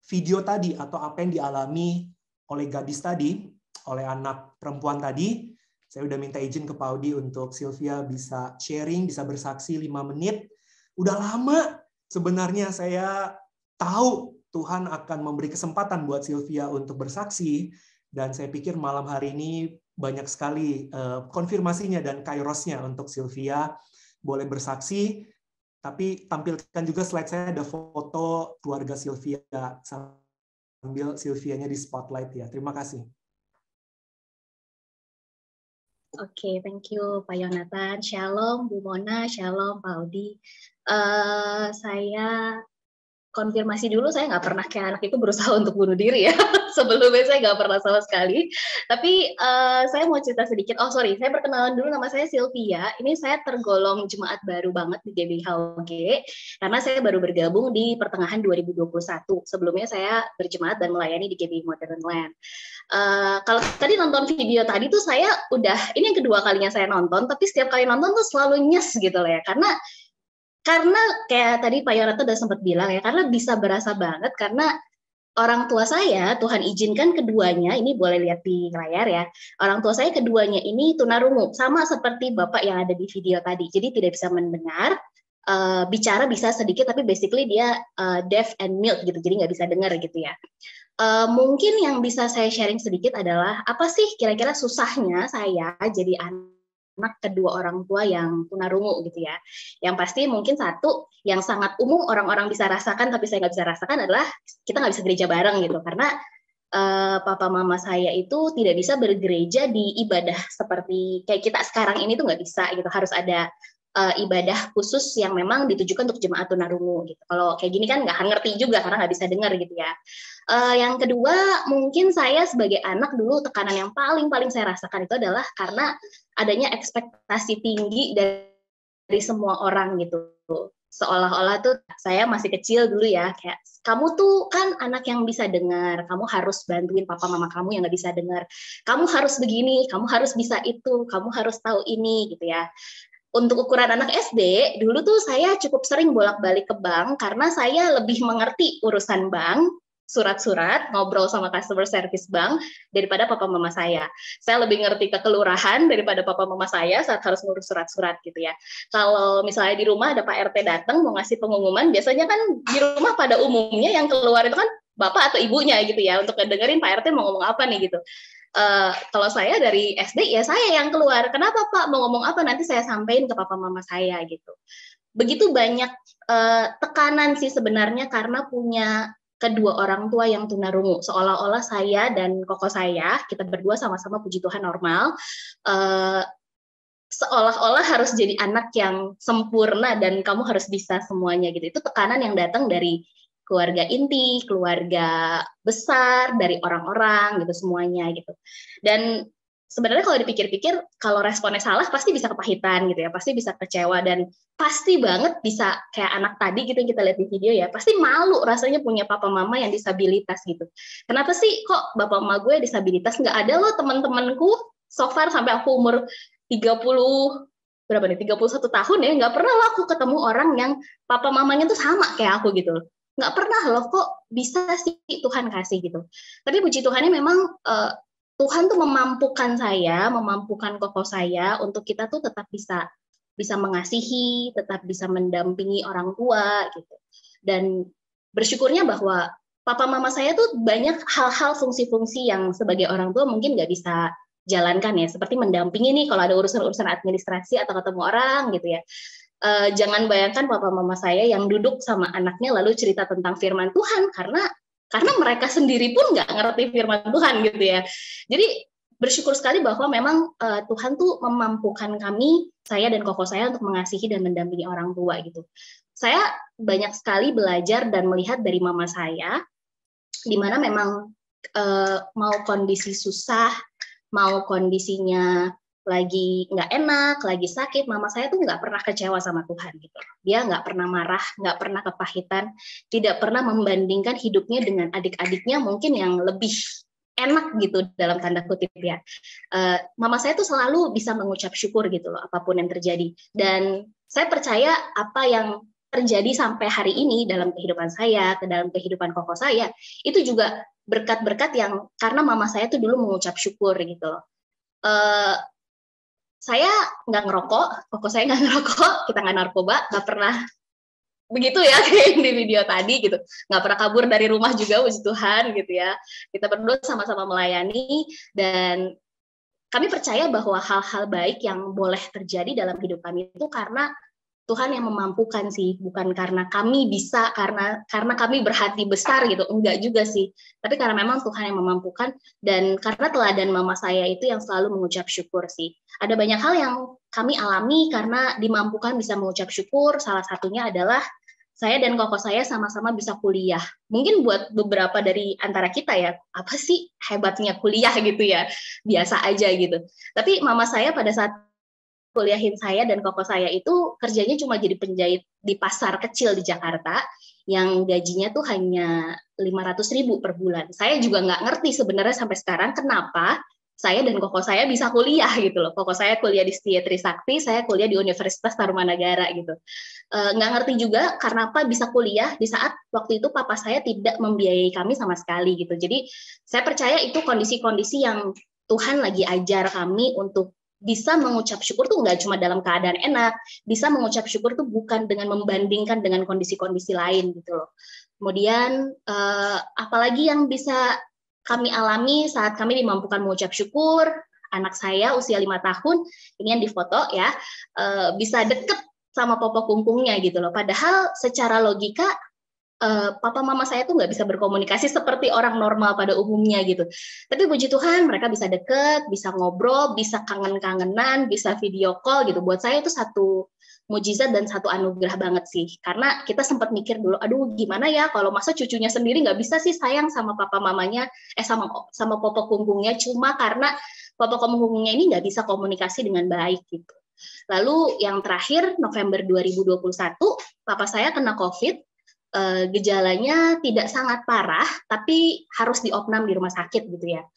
video tadi atau apa yang dialami oleh gadis tadi, oleh anak perempuan tadi. Saya udah minta izin ke Paudi untuk Sylvia bisa sharing, bisa bersaksi 5 menit. Udah lama sebenarnya saya tahu Tuhan akan memberi kesempatan buat Sylvia untuk bersaksi. Dan saya pikir malam hari ini banyak sekali konfirmasinya dan kairosnya untuk Sylvia boleh bersaksi. Tapi tampilkan juga slide saya ada foto keluarga Sylvia sambil Sylvia-nya di spotlight ya. Terima kasih. Oke, thank you Pak Yonatan. Shalom Bu Mona, shalom Pak Audi. Saya konfirmasi dulu, saya nggak pernah kayak anak itu berusaha untuk bunuh diri ya. Sebelumnya saya nggak pernah sama sekali. Tapi saya mau cerita sedikit. Oh sorry, saya perkenalan dulu, nama saya Sylvia. Ini saya tergolong jemaat baru banget di GBIHG karena saya baru bergabung di pertengahan 2021. Sebelumnya saya berjemaat dan melayani di GBI Modern Land. Kalau tadi nonton video tadi tuh saya udah, ini yang kedua kalinya saya nonton, tapi setiap kali nonton tuh selalu nyes gitu loh ya. Karena kayak tadi Pak Yonatan udah sempat bilang ya, karena bisa berasa banget karena orang tua saya, Tuhan izinkan keduanya, ini boleh lihat di layar ya, orang tua saya keduanya ini tunarungu, sama seperti Bapak yang ada di video tadi, jadi tidak bisa mendengar, bicara bisa sedikit, tapi basically dia deaf and mute gitu, jadi nggak bisa dengar gitu ya. Mungkin yang bisa saya sharing sedikit adalah, apa sih kira-kira susahnya saya jadi anak kedua orang tua yang tunarungu gitu ya. Yang pasti mungkin satu yang sangat umum orang-orang bisa rasakan tapi saya nggak bisa rasakan adalah kita nggak bisa gereja bareng gitu, karena papa mama saya itu tidak bisa bergereja di ibadah seperti kayak kita sekarang ini tuh nggak bisa gitu, harus ada ibadah khusus yang memang ditujukan untuk jemaat tunarungu gitu. Kalau kayak gini kan nggak ngerti juga karena nggak bisa dengar gitu ya. Yang kedua, mungkin saya sebagai anak dulu tekanan yang paling saya rasakan itu adalah karena adanya ekspektasi tinggi dari semua orang gitu. Seolah-olah tuh saya masih kecil dulu ya, kayak kamu tuh kan anak yang bisa dengar, kamu harus bantuin papa mama kamu yang nggak bisa dengar. Kamu harus begini, kamu harus bisa itu, kamu harus tahu ini gitu ya. Untuk ukuran anak SD, dulu tuh saya cukup sering bolak-balik ke bank karena saya lebih mengerti urusan bank, surat-surat, ngobrol sama customer service bank daripada papa mama saya. Saya lebih ngerti ke kelurahan daripada papa mama saya saat harus ngurus surat-surat gitu ya. Kalau misalnya di rumah ada Pak RT datang mau ngasih pengumuman, biasanya kan di rumah pada umumnya yang keluar itu kan bapak atau ibunya gitu ya, untuk ngedengerin Pak RT mau ngomong apa nih gitu. Kalau saya dari SD ya saya yang keluar. Kenapa Pak mau ngomong apa, nanti saya sampaikan ke papa mama saya gitu. Begitu banyak tekanan sih sebenarnya karena punya kedua orang tua yang tunarungu. Seolah-olah saya dan koko saya, kita berdua sama-sama puji Tuhan normal, seolah-olah harus jadi anak yang sempurna dan kamu harus bisa semuanya gitu. Itu tekanan yang datang dari keluarga inti, keluarga besar, dari orang-orang gitu semuanya gitu. Dan sebenarnya kalau dipikir-pikir, kalau responnya salah pasti bisa kepahitan gitu ya, pasti bisa kecewa dan pasti banget bisa kayak anak tadi gitu yang kita lihat di video ya, pasti malu rasanya punya papa mama yang disabilitas gitu. Kenapa sih kok bapak mama gue disabilitas? Nggak ada loh teman-temanku so far sampai aku umur 31 tahun ya, nggak pernah loh aku ketemu orang yang papa mamanya tuh sama kayak aku gitu. Nggak pernah loh, kok bisa sih Tuhan kasih gitu. Tapi puji Tuhannya memang Tuhan tuh memampukan saya, memampukan koko saya untuk kita tuh tetap bisa mengasihi, tetap bisa mendampingi orang tua gitu. Dan bersyukurnya bahwa papa mama saya tuh banyak hal-hal fungsi-fungsi yang sebagai orang tua mungkin nggak bisa jalankan ya, seperti mendampingi nih kalau ada urusan-urusan administrasi atau ketemu orang gitu ya. Jangan bayangkan papa mama saya yang duduk sama anaknya lalu cerita tentang firman Tuhan karena mereka sendiri pun nggak ngerti firman Tuhan gitu ya. Jadi bersyukur sekali bahwa memang Tuhan tuh memampukan kami, saya dan koko saya untuk mengasihi dan mendampingi orang tua gitu. Saya banyak sekali belajar dan melihat dari mama saya, di mana memang mau kondisi susah, mau kondisinya lagi nggak enak, lagi sakit, mama saya tuh nggak pernah kecewa sama Tuhan gitu. Dia nggak pernah marah, nggak pernah kepahitan, tidak pernah membandingkan hidupnya dengan adik-adiknya mungkin yang lebih enak gitu dalam tanda kutip ya. Mama saya tuh selalu bisa mengucap syukur gitu loh apapun yang terjadi. Dan saya percaya apa yang terjadi sampai hari ini dalam kehidupan saya, dalam kehidupan koko saya, itu juga berkat-berkat yang karena mama saya tuh dulu mengucap syukur gitu loh. Saya nggak ngerokok, koko saya nggak ngerokok, kita nggak narkoba, nggak pernah begitu ya kayak di video tadi gitu, nggak pernah kabur dari rumah juga, puji Tuhan gitu ya. Kita berdua sama-sama melayani dan kami percaya bahwa hal-hal baik yang boleh terjadi dalam hidup kami itu karena Tuhan yang memampukan sih, bukan karena kami bisa, karena kami berhati besar gitu, enggak juga sih. Tapi karena memang Tuhan yang memampukan, dan karena teladan mama saya itu yang selalu mengucap syukur sih. Ada banyak hal yang kami alami karena dimampukan bisa mengucap syukur, salah satunya adalah saya dan koko saya sama-sama bisa kuliah. Mungkin buat beberapa dari antara kita ya, apa sih hebatnya kuliah gitu ya, biasa aja gitu. Tapi mama saya pada saat kuliahin saya dan koko saya itu kerjanya cuma jadi penjahit di pasar kecil di Jakarta yang gajinya tuh hanya 500.000 per bulan. Saya juga nggak ngerti sebenarnya sampai sekarang kenapa saya dan koko saya bisa kuliah gitu loh. Koko saya kuliah di Setia Trisakti, saya kuliah di Universitas Tarumanagara gitu. Nggak ngerti juga karena apa bisa kuliah di saat waktu itu papa saya tidak membiayai kami sama sekali gitu. Jadi saya percaya itu kondisi-kondisi yang Tuhan lagi ajar kami untuk bisa mengucap syukur tuh nggak cuma dalam keadaan enak, bisa mengucap syukur tuh bukan dengan membandingkan dengan kondisi-kondisi lain gitu loh. Kemudian apalagi yang bisa kami alami saat kami dimampukan mengucap syukur, anak saya usia 5 tahun, ini yang difoto ya, bisa deket sama popok kungkungnya gitu loh. Padahal secara logika, papa mama saya tuh nggak bisa berkomunikasi seperti orang normal pada umumnya gitu. Tapi puji Tuhan mereka bisa deket, bisa ngobrol, bisa kangen-kangenan, bisa video call gitu. Buat saya itu satu mujizat dan satu anugerah banget sih. Karena kita sempat mikir dulu, aduh gimana ya kalau masa cucunya sendiri nggak bisa sih sayang sama papa mamanya, sama popok kungkungnya, cuma karena popok kungkungnya ini nggak bisa komunikasi dengan baik gitu. Lalu yang terakhir November 2021, papa saya kena COVID, gejalanya tidak sangat parah, tapi harus diopnam di rumah sakit gitu ya.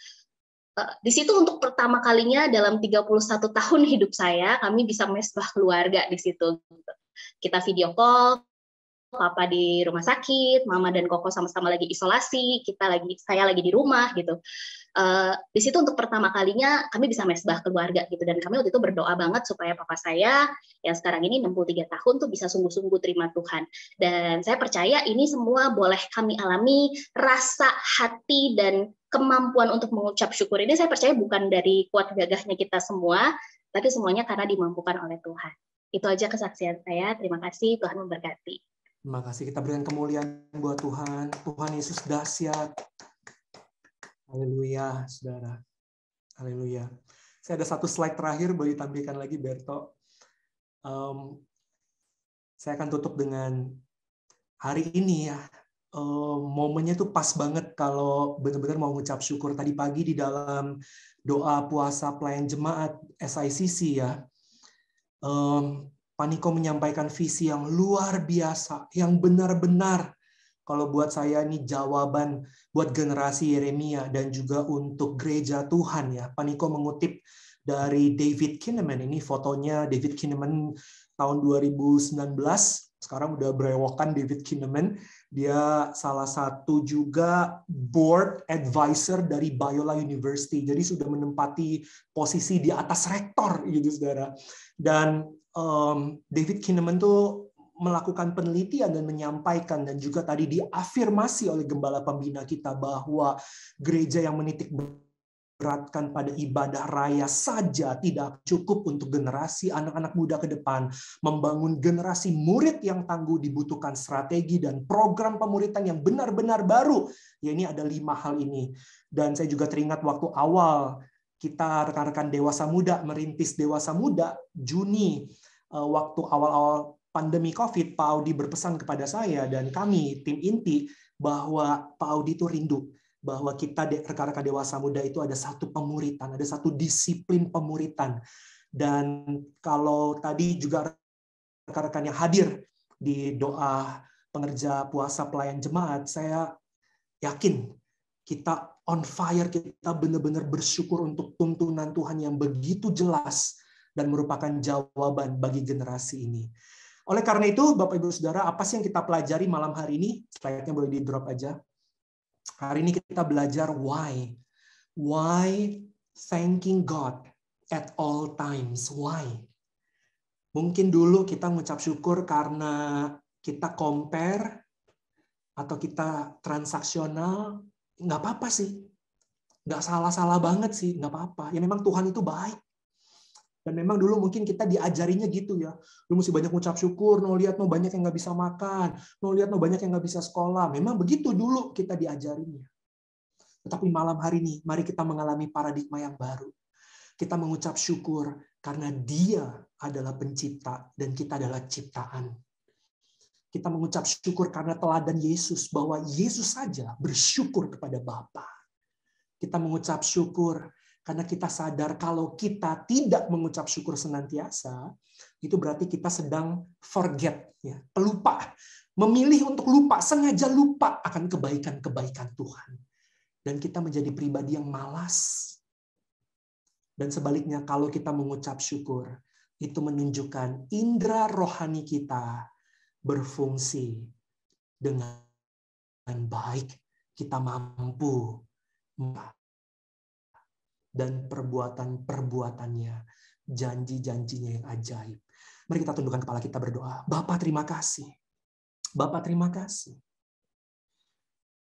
Di situ untuk pertama kalinya dalam 31 tahun hidup saya, kami bisa mesbah keluarga di situ. Kita video call, papa di rumah sakit, mama dan koko sama-sama lagi isolasi, saya lagi di rumah gitu. Di situ untuk pertama kalinya kami bisa mesbah keluarga gitu, dan kami waktu itu berdoa banget supaya papa saya yang sekarang ini 63 tahun tuh bisa sungguh-sungguh terima Tuhan. Dan saya percaya ini semua boleh kami alami, rasa hati dan kemampuan untuk mengucap syukur ini saya percaya bukan dari kuat gagahnya kita semua, tapi semuanya karena dimampukan oleh Tuhan. Itu aja kesaksian saya. Terima kasih, Tuhan memberkati. Terima kasih, kita berikan kemuliaan buat Tuhan. Tuhan Yesus dahsyat. Haleluya, saudara. Haleluya. Saya ada satu slide terakhir, boleh ditampilkan lagi, Berto. Saya akan tutup dengan hari ini ya. Momennya tuh pas banget kalau benar-benar mau ngucap syukur. Tadi pagi di dalam doa puasa pelayan jemaat SICC ya, Paniko menyampaikan visi yang luar biasa, yang benar-benar kalau buat saya ini jawaban buat generasi Yeremia dan juga untuk gereja Tuhan ya. Paniko mengutip dari David Kinnaman, ini fotonya David Kinnaman tahun 2019, sekarang udah berewokan David Kinnaman. Dia salah satu juga board advisor dari Biola University. Jadi sudah menempati posisi di atas rektor gitu saudara. Dan David Kinnaman tuh melakukan penelitian dan menyampaikan dan juga tadi diafirmasi oleh gembala pembina kita bahwa gereja yang menitik beratkan pada ibadah raya saja tidak cukup untuk generasi anak-anak muda ke depan. Membangun generasi murid yang tangguh dibutuhkan strategi dan program pemuritan yang benar-benar baru. Ya, ini ada 5 hal ini. Dan saya juga teringat waktu awal kita rekan-rekan Dewasa Muda merintis Dewasa Muda Juni, waktu awal-awal pandemi COVID, Pak Audi berpesan kepada saya dan kami tim inti bahwa Pak Audi itu rindu bahwa kita rekan-rekan Dewasa Muda itu ada satu pemuritan, ada satu disiplin pemuritan. Dan kalau tadi juga rekan-rekan yang hadir di doa pengerja puasa pelayan jemaat, saya yakin kita on fire, kita benar-benar bersyukur untuk tuntunan Tuhan yang begitu jelas dan merupakan jawaban bagi generasi ini. Oleh karena itu, Bapak Ibu Saudara, apa sih yang kita pelajari malam hari ini? Slide-nya boleh di-drop aja. Hari ini kita belajar why. Why thanking God at all times. Why? Mungkin dulu kita mengucap syukur karena kita compare atau kita transaksional. Nggak apa-apa sih. Nggak salah-salah banget sih. Nggak apa-apa. Ya memang Tuhan itu baik. Dan memang dulu mungkin kita diajarinya gitu ya. Lu mesti banyak ngucap syukur, no lihat no banyak yang nggak bisa makan, no lihat no banyak yang nggak bisa sekolah. Memang begitu dulu kita diajarinya. Tetapi malam hari ini, mari kita mengalami paradigma yang baru. Kita mengucap syukur karena Dia adalah pencipta dan kita adalah ciptaan. Kita mengucap syukur karena teladan Yesus, bahwa Yesus saja bersyukur kepada Bapa. Kita mengucap syukur karena kita sadar kalau kita tidak mengucap syukur senantiasa, itu berarti kita sedang forget, ya, pelupa. Memilih untuk lupa, sengaja lupa akan kebaikan-kebaikan Tuhan. Dan kita menjadi pribadi yang malas. Dan sebaliknya kalau kita mengucap syukur, itu menunjukkan indera rohani kita berfungsi dengan baik. Kita mampu dan perbuatan-perbuatannya, janji-janjinya yang ajaib. Mari kita tundukkan kepala kita berdoa. Bapa, terima kasih. Bapa, terima kasih.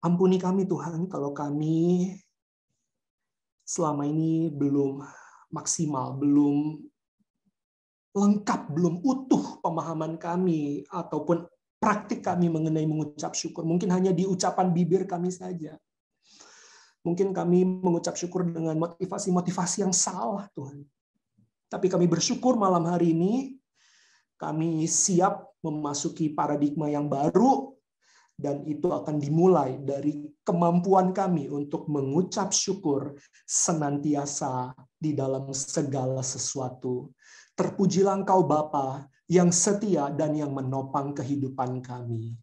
Ampuni kami Tuhan kalau kami selama ini belum maksimal, belum lengkap, belum utuh pemahaman kami ataupun praktik kami mengenai mengucap syukur. Mungkin hanya di ucapan bibir kami saja. Mungkin kami mengucap syukur dengan motivasi-motivasi yang salah, Tuhan. Tapi kami bersyukur malam hari ini, kami siap memasuki paradigma yang baru, dan itu akan dimulai dari kemampuan kami untuk mengucap syukur senantiasa di dalam segala sesuatu. Terpujilah Engkau Bapa yang setia dan yang menopang kehidupan kami.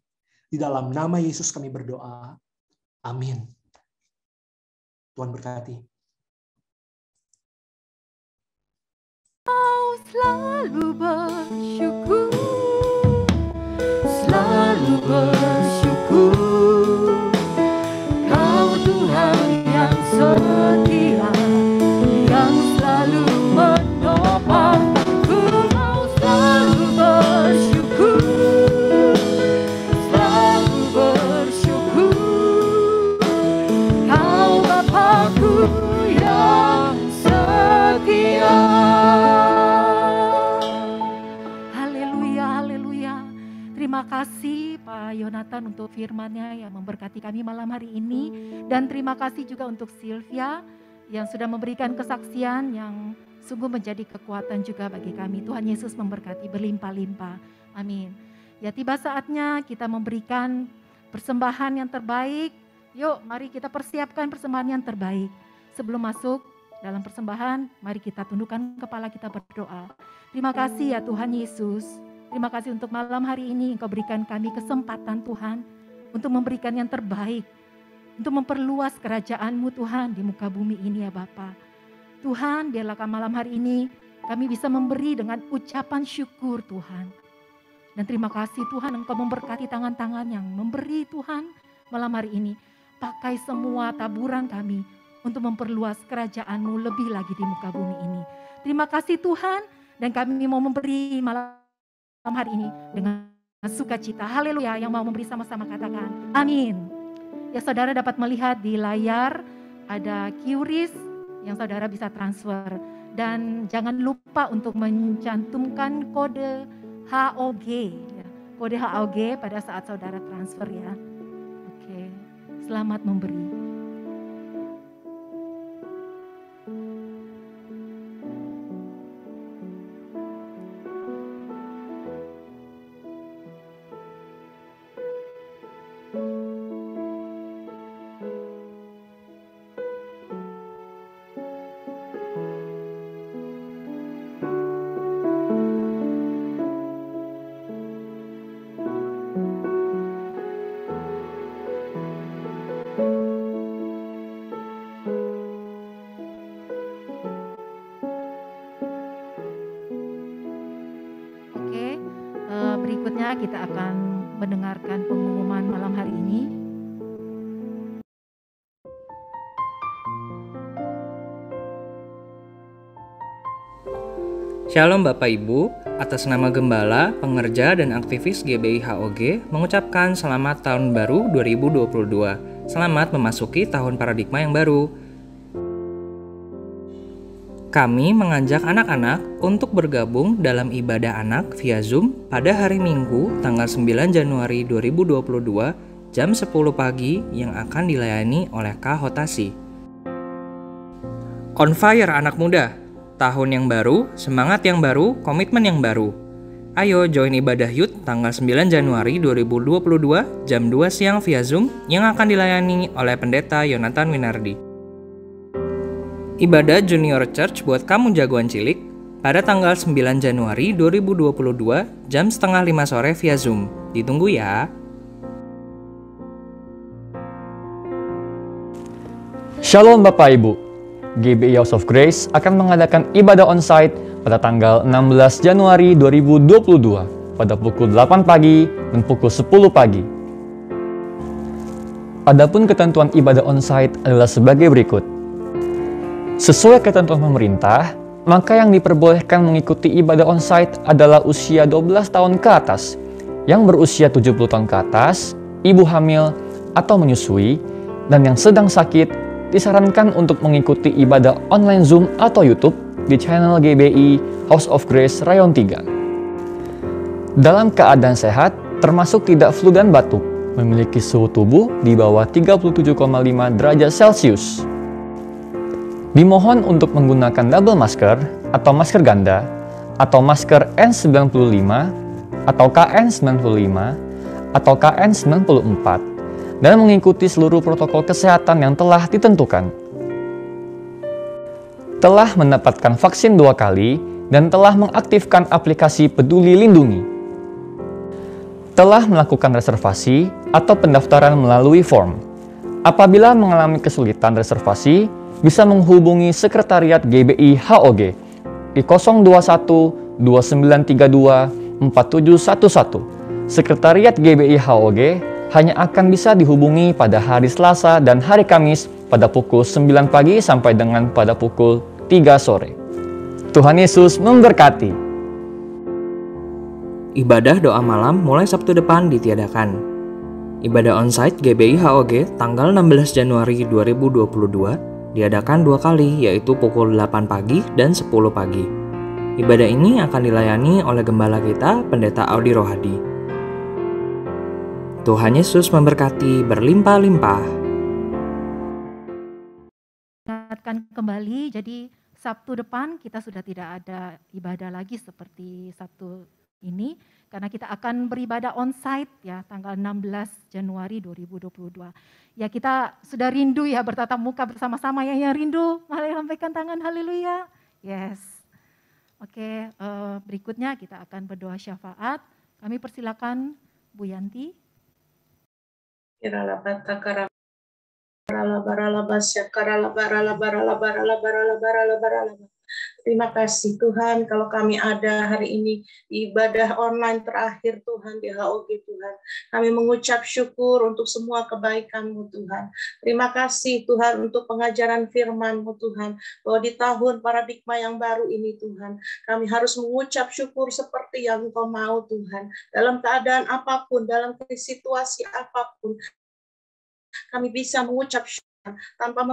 Di dalam nama Yesus kami berdoa. Amin. Tuhan berkati. Kau selalu bersyukur, selalu bersyukur. Kau Tuhan yang setia, yang selalu menopangku. Kau selalu bersyukur, selalu bersyukur. Kau Bapa-Ku yang setia. Terima kasih Pak Yonatan untuk firman-Nya yang memberkati kami malam hari ini. Dan terima kasih juga untuk Sylvia yang sudah memberikan kesaksian yang sungguh menjadi kekuatan juga bagi kami. Tuhan Yesus memberkati berlimpah-limpah. Amin. Ya, tiba saatnya kita memberikan persembahan yang terbaik. Yuk mari kita persiapkan persembahan yang terbaik. Sebelum masuk dalam persembahan, mari kita tundukkan kepala kita berdoa. Terima kasih ya Tuhan Yesus. Terima kasih untuk malam hari ini Engkau berikan kami kesempatan Tuhan untuk memberikan yang terbaik. Untuk memperluas kerajaan-Mu Tuhan di muka bumi ini ya Bapa. Tuhan, biarlah malam hari ini kami bisa memberi dengan ucapan syukur Tuhan. Dan terima kasih Tuhan Engkau memberkati tangan-tangan yang memberi Tuhan malam hari ini. Pakai semua taburan kami untuk memperluas kerajaan-Mu lebih lagi di muka bumi ini. Terima kasih Tuhan, dan kami mau memberi malam hari ini dengan sukacita. Haleluya, yang mau memberi sama-sama katakan amin. Ya, saudara dapat melihat di layar ada QRIS yang saudara bisa transfer. Dan jangan lupa untuk mencantumkan kode HOG, ya. Kode HOG pada saat saudara transfer ya. Oke, selamat memberi. Berikutnya kita akan mendengarkan pengumuman malam hari ini. Shalom Bapak Ibu, atas nama Gembala, pengerja dan aktivis GBI HOG mengucapkan selamat tahun baru 2022. Selamat memasuki tahun paradigma yang baru. Kami mengajak anak-anak untuk bergabung dalam ibadah anak via Zoom pada hari Minggu tanggal 9 Januari 2022 jam 10 pagi yang akan dilayani oleh Kak Hotasi. On fire anak muda, tahun yang baru, semangat yang baru, komitmen yang baru. Ayo join ibadah Youth tanggal 9 Januari 2022 jam 2 siang via Zoom yang akan dilayani oleh Pendeta Yonatan Winardi. Ibadah Junior Church buat kamu jagoan cilik pada tanggal 9 Januari 2022 jam setengah 5 sore via Zoom. Ditunggu ya. Shalom Bapak Ibu. GBI House of Grace akan mengadakan ibadah onsite pada tanggal 16 Januari 2022 pada pukul 8 pagi dan pukul 10 pagi. Adapun ketentuan ibadah onsite adalah sebagai berikut. Sesuai ketentuan pemerintah, maka yang diperbolehkan mengikuti ibadah onsite adalah usia 12 tahun ke atas, yang berusia 70 tahun ke atas, ibu hamil atau menyusui, dan yang sedang sakit disarankan untuk mengikuti ibadah online Zoom atau YouTube di channel GBI House of Grace Rayon 3. Dalam keadaan sehat, termasuk tidak flu dan batuk, memiliki suhu tubuh di bawah 37,5 derajat Celcius. Dimohon untuk menggunakan double masker atau masker ganda atau masker N95 atau KN95 atau KN94 dan mengikuti seluruh protokol kesehatan yang telah ditentukan. Telah mendapatkan vaksin 2 kali dan telah mengaktifkan aplikasi Peduli Lindungi. Telah melakukan reservasi atau pendaftaran melalui form. Apabila mengalami kesulitan reservasi, bisa menghubungi Sekretariat GBI HOG di 021 2932 4711. Sekretariat GBI HOG hanya akan bisa dihubungi pada hari Selasa dan hari Kamis pada pukul 9 pagi sampai dengan pada pukul 3 sore. Tuhan Yesus memberkati. Ibadah doa malam mulai Sabtu depan ditiadakan. Ibadah onsite GBI HOG tanggal 16 Januari 2022 diadakan 2 kali, yaitu pukul 8 pagi dan 10 pagi. Ibadah ini akan dilayani oleh gembala kita, Pendeta Audi Rohadi. Tuhan Yesus memberkati berlimpah-limpah. Ingatkan kembali, jadi Sabtu depan kita sudah tidak ada ibadah lagi seperti Sabtu ini, karena kita akan beribadah onsite ya tanggal 16 Januari 2022. Ya kita sudah rindu ya bertatap muka bersama-sama, yang rindu mari lambaikan tangan, haleluya. Yes. Oke, berikutnya kita akan berdoa syafaat. Kami persilakan Bu Yanti. Terima kasih Tuhan kalau kami ada hari ini di ibadah online terakhir Tuhan di HOG Tuhan. Kami mengucap syukur untuk semua kebaikan-Mu Tuhan. Terima kasih Tuhan untuk pengajaran firman-Mu Tuhan. Bahwa di tahun paradigma yang baru ini Tuhan, kami harus mengucap syukur seperti yang Engkau mau Tuhan. Dalam keadaan apapun, dalam situasi apapun, kami bisa mengucap syukur tanpa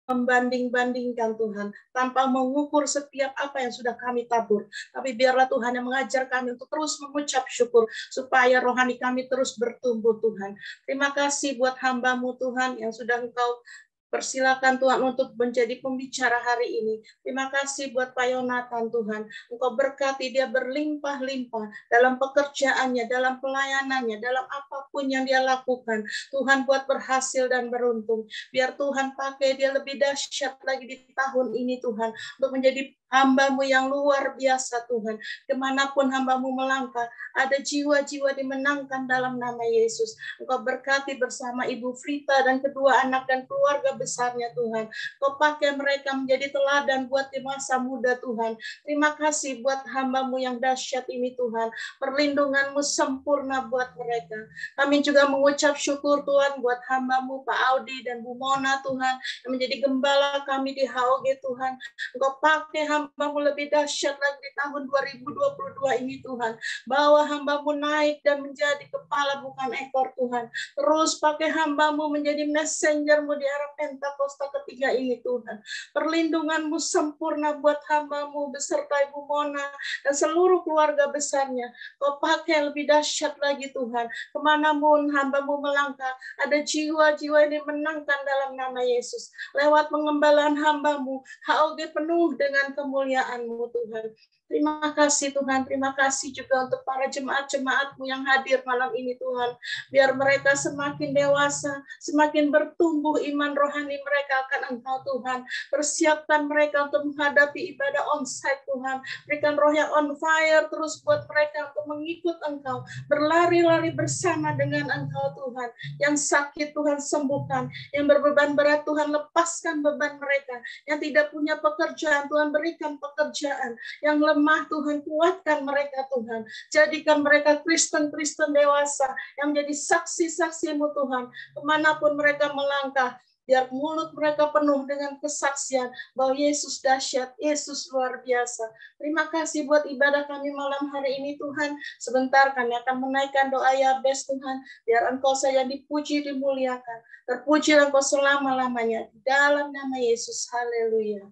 membanding-bandingkan Tuhan, tanpa mengukur setiap apa yang sudah kami tabur. Tapi biarlah Tuhan yang mengajar kami untuk terus mengucap syukur, supaya rohani kami terus bertumbuh Tuhan. Terima kasih buat hamba-Mu Tuhan yang sudah Engkau persilakan Tuhan untuk menjadi pembicara hari ini. Terima kasih buat Pak Yonatan Tuhan. Engkau berkati dia berlimpah-limpah dalam pekerjaannya, dalam pelayanannya, dalam apapun yang dia lakukan. Tuhan buat berhasil dan beruntung. Biar Tuhan pakai dia lebih dahsyat lagi di tahun ini Tuhan. Untuk menjadi hamba-Mu yang luar biasa Tuhan. Kemanapun hamba-Mu melangkah, ada jiwa-jiwa dimenangkan dalam nama Yesus. Engkau berkati bersama Ibu Frita dan kedua anak dan keluarga besarnya Tuhan. Kau pakai mereka menjadi teladan buat di masa muda Tuhan. Terima kasih buat hamba-Mu yang dahsyat ini Tuhan. Perlindungan-Mu sempurna buat mereka. Kami juga mengucap syukur Tuhan buat hamba-Mu Pak Audi dan Bu Mona Tuhan, yang menjadi gembala kami di HOG Tuhan. Engkau pakai hamba-Mu lebih dahsyat lagi di tahun 2022 ini Tuhan. Bawa hamba-Mu naik dan menjadi kepala bukan ekor Tuhan. Terus pakai hamba-Mu menjadi messenger-Mu di era Pentakosta ketiga ini Tuhan. Perlindungan-Mu sempurna buat hamba-Mu beserta Ibu Mona dan seluruh keluarga besarnya. Kau pakai lebih dahsyat lagi Tuhan. Kemanapun hamba-Mu melangkah, ada jiwa-jiwa yang dimenangkan dalam nama Yesus. Lewat pengembalaan hamba-Mu, HOG penuh dengan kemuliaan-Mu Tuhan. Terima kasih Tuhan, terima kasih juga untuk para jemaat-jemaat-Mu yang hadir malam ini Tuhan. Biar mereka semakin dewasa, semakin bertumbuh iman rohani mereka akan Engkau Tuhan. Persiapkan mereka untuk menghadapi ibadah onsite Tuhan. Berikan roh yang on fire terus buat mereka untuk mengikut Engkau. Berlari-lari bersama dengan Engkau Tuhan. Yang sakit Tuhan sembuhkan. Yang berbeban berat Tuhan lepaskan beban mereka. Yang tidak punya pekerjaan Tuhan berikan pekerjaan. Yang lemah Tuhan kuatkan mereka Tuhan. Jadikan mereka Kristen-Kristen dewasa yang menjadi saksi-saksi-Mu Tuhan. Kemanapun mereka melangkah, biar mulut mereka penuh dengan kesaksian bahwa Yesus dahsyat, Yesus luar biasa. Terima kasih buat ibadah kami malam hari ini Tuhan. Sebentar kami akan menaikkan doa Yabes Tuhan. Biar Engkau saja dipuji, dimuliakan. Terpuji Engkau selama-lamanya. Di dalam nama Yesus. Haleluya.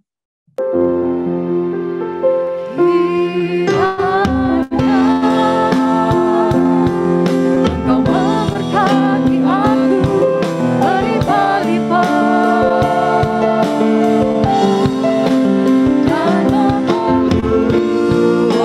Engkau memberkati aku berlimpah-limpah dan menyertai aku dan kiranya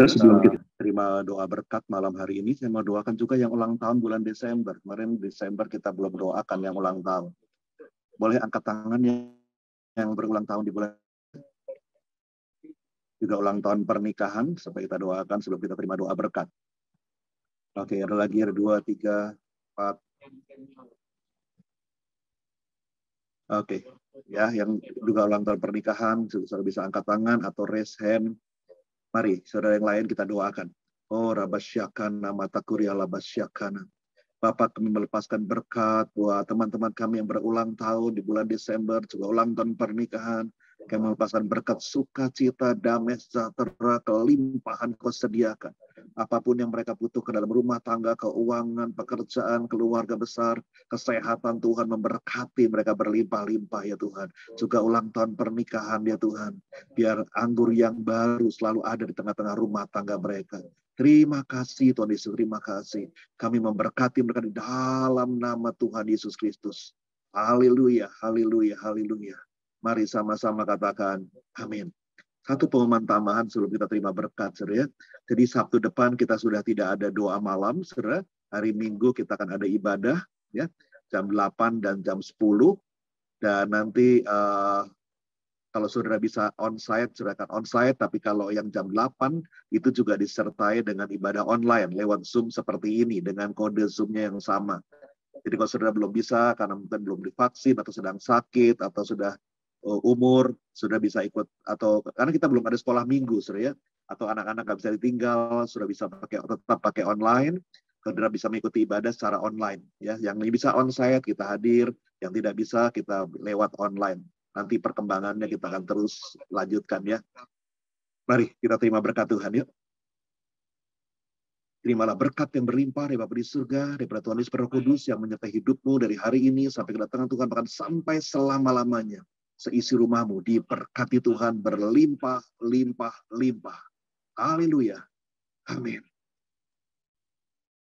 Sebelum kita terima doa berkat malam hari ini, saya mau doakan juga yang ulang tahun bulan Desember. Kemarin Desember kita belum doakan yang ulang tahun. Boleh angkat tangan yang berulang tahun di bulan juga ulang tahun pernikahan, supaya kita doakan sebelum kita terima doa berkat. Oke, ada lagi, ada 2, 3, 4. Oke, ya, yang juga ulang tahun pernikahan, saudara bisa angkat tangan atau raise hand. Mari, saudara yang lain kita doakan. Oh, rabasyakana matakuria labasyakana. Bapak, kami melepaskan berkat buat teman-teman kami yang berulang tahun di bulan Desember, juga ulang tahun pernikahan. Kami melepaskan berkat sukacita, damai, sejahtera, kelimpahan Kau sediakan. Apapun yang mereka butuhkan dalam rumah tangga, keuangan, pekerjaan, keluarga besar, kesehatan, Tuhan memberkati mereka berlimpah-limpah ya Tuhan. Juga ulang tahun pernikahan ya Tuhan. Biar anggur yang baru selalu ada di tengah-tengah rumah tangga mereka. Terima kasih Tuhan Yesus, terima kasih. Kami memberkati mereka di dalam nama Tuhan Yesus Kristus. Haleluya, haleluya, haleluya. Mari sama-sama katakan amin. Satu pengumuman tambahan sebelum kita terima berkat, saudara. Jadi Sabtu depan kita sudah tidak ada doa malam, saudara. Hari Minggu kita akan ada ibadah, ya, jam 8 dan jam 10. Dan nanti kalau saudara bisa onsite, saudara akan onsite. Tapi kalau yang jam 8 itu juga disertai dengan ibadah online lewat Zoom seperti ini dengan kode Zoom-nya yang sama. Jadi kalau saudara belum bisa karena mungkin belum divaksin atau sedang sakit atau sudah umur, sudah bisa ikut, atau karena kita belum ada sekolah minggu, saudara ya, atau anak-anak nggak bisa ditinggal, sudah bisa tetap pakai online, saudara bisa mengikuti ibadah secara online, ya. Yang bisa onsite kita hadir, yang tidak bisa kita lewat online. Nanti perkembangannya kita akan terus lanjutkan ya. Mari kita terima berkat Tuhan yuk. Terimalah berkat yang berlimpah dari Bapa di surga, daripada Tuhan Yesus Roh Kudus yang menyertai hidupmu dari hari ini sampai kedatangan Tuhan, bahkan sampai selama-lamanya. Seisi rumahmu diberkati Tuhan berlimpah, limpah, limpah. Haleluya. Amin.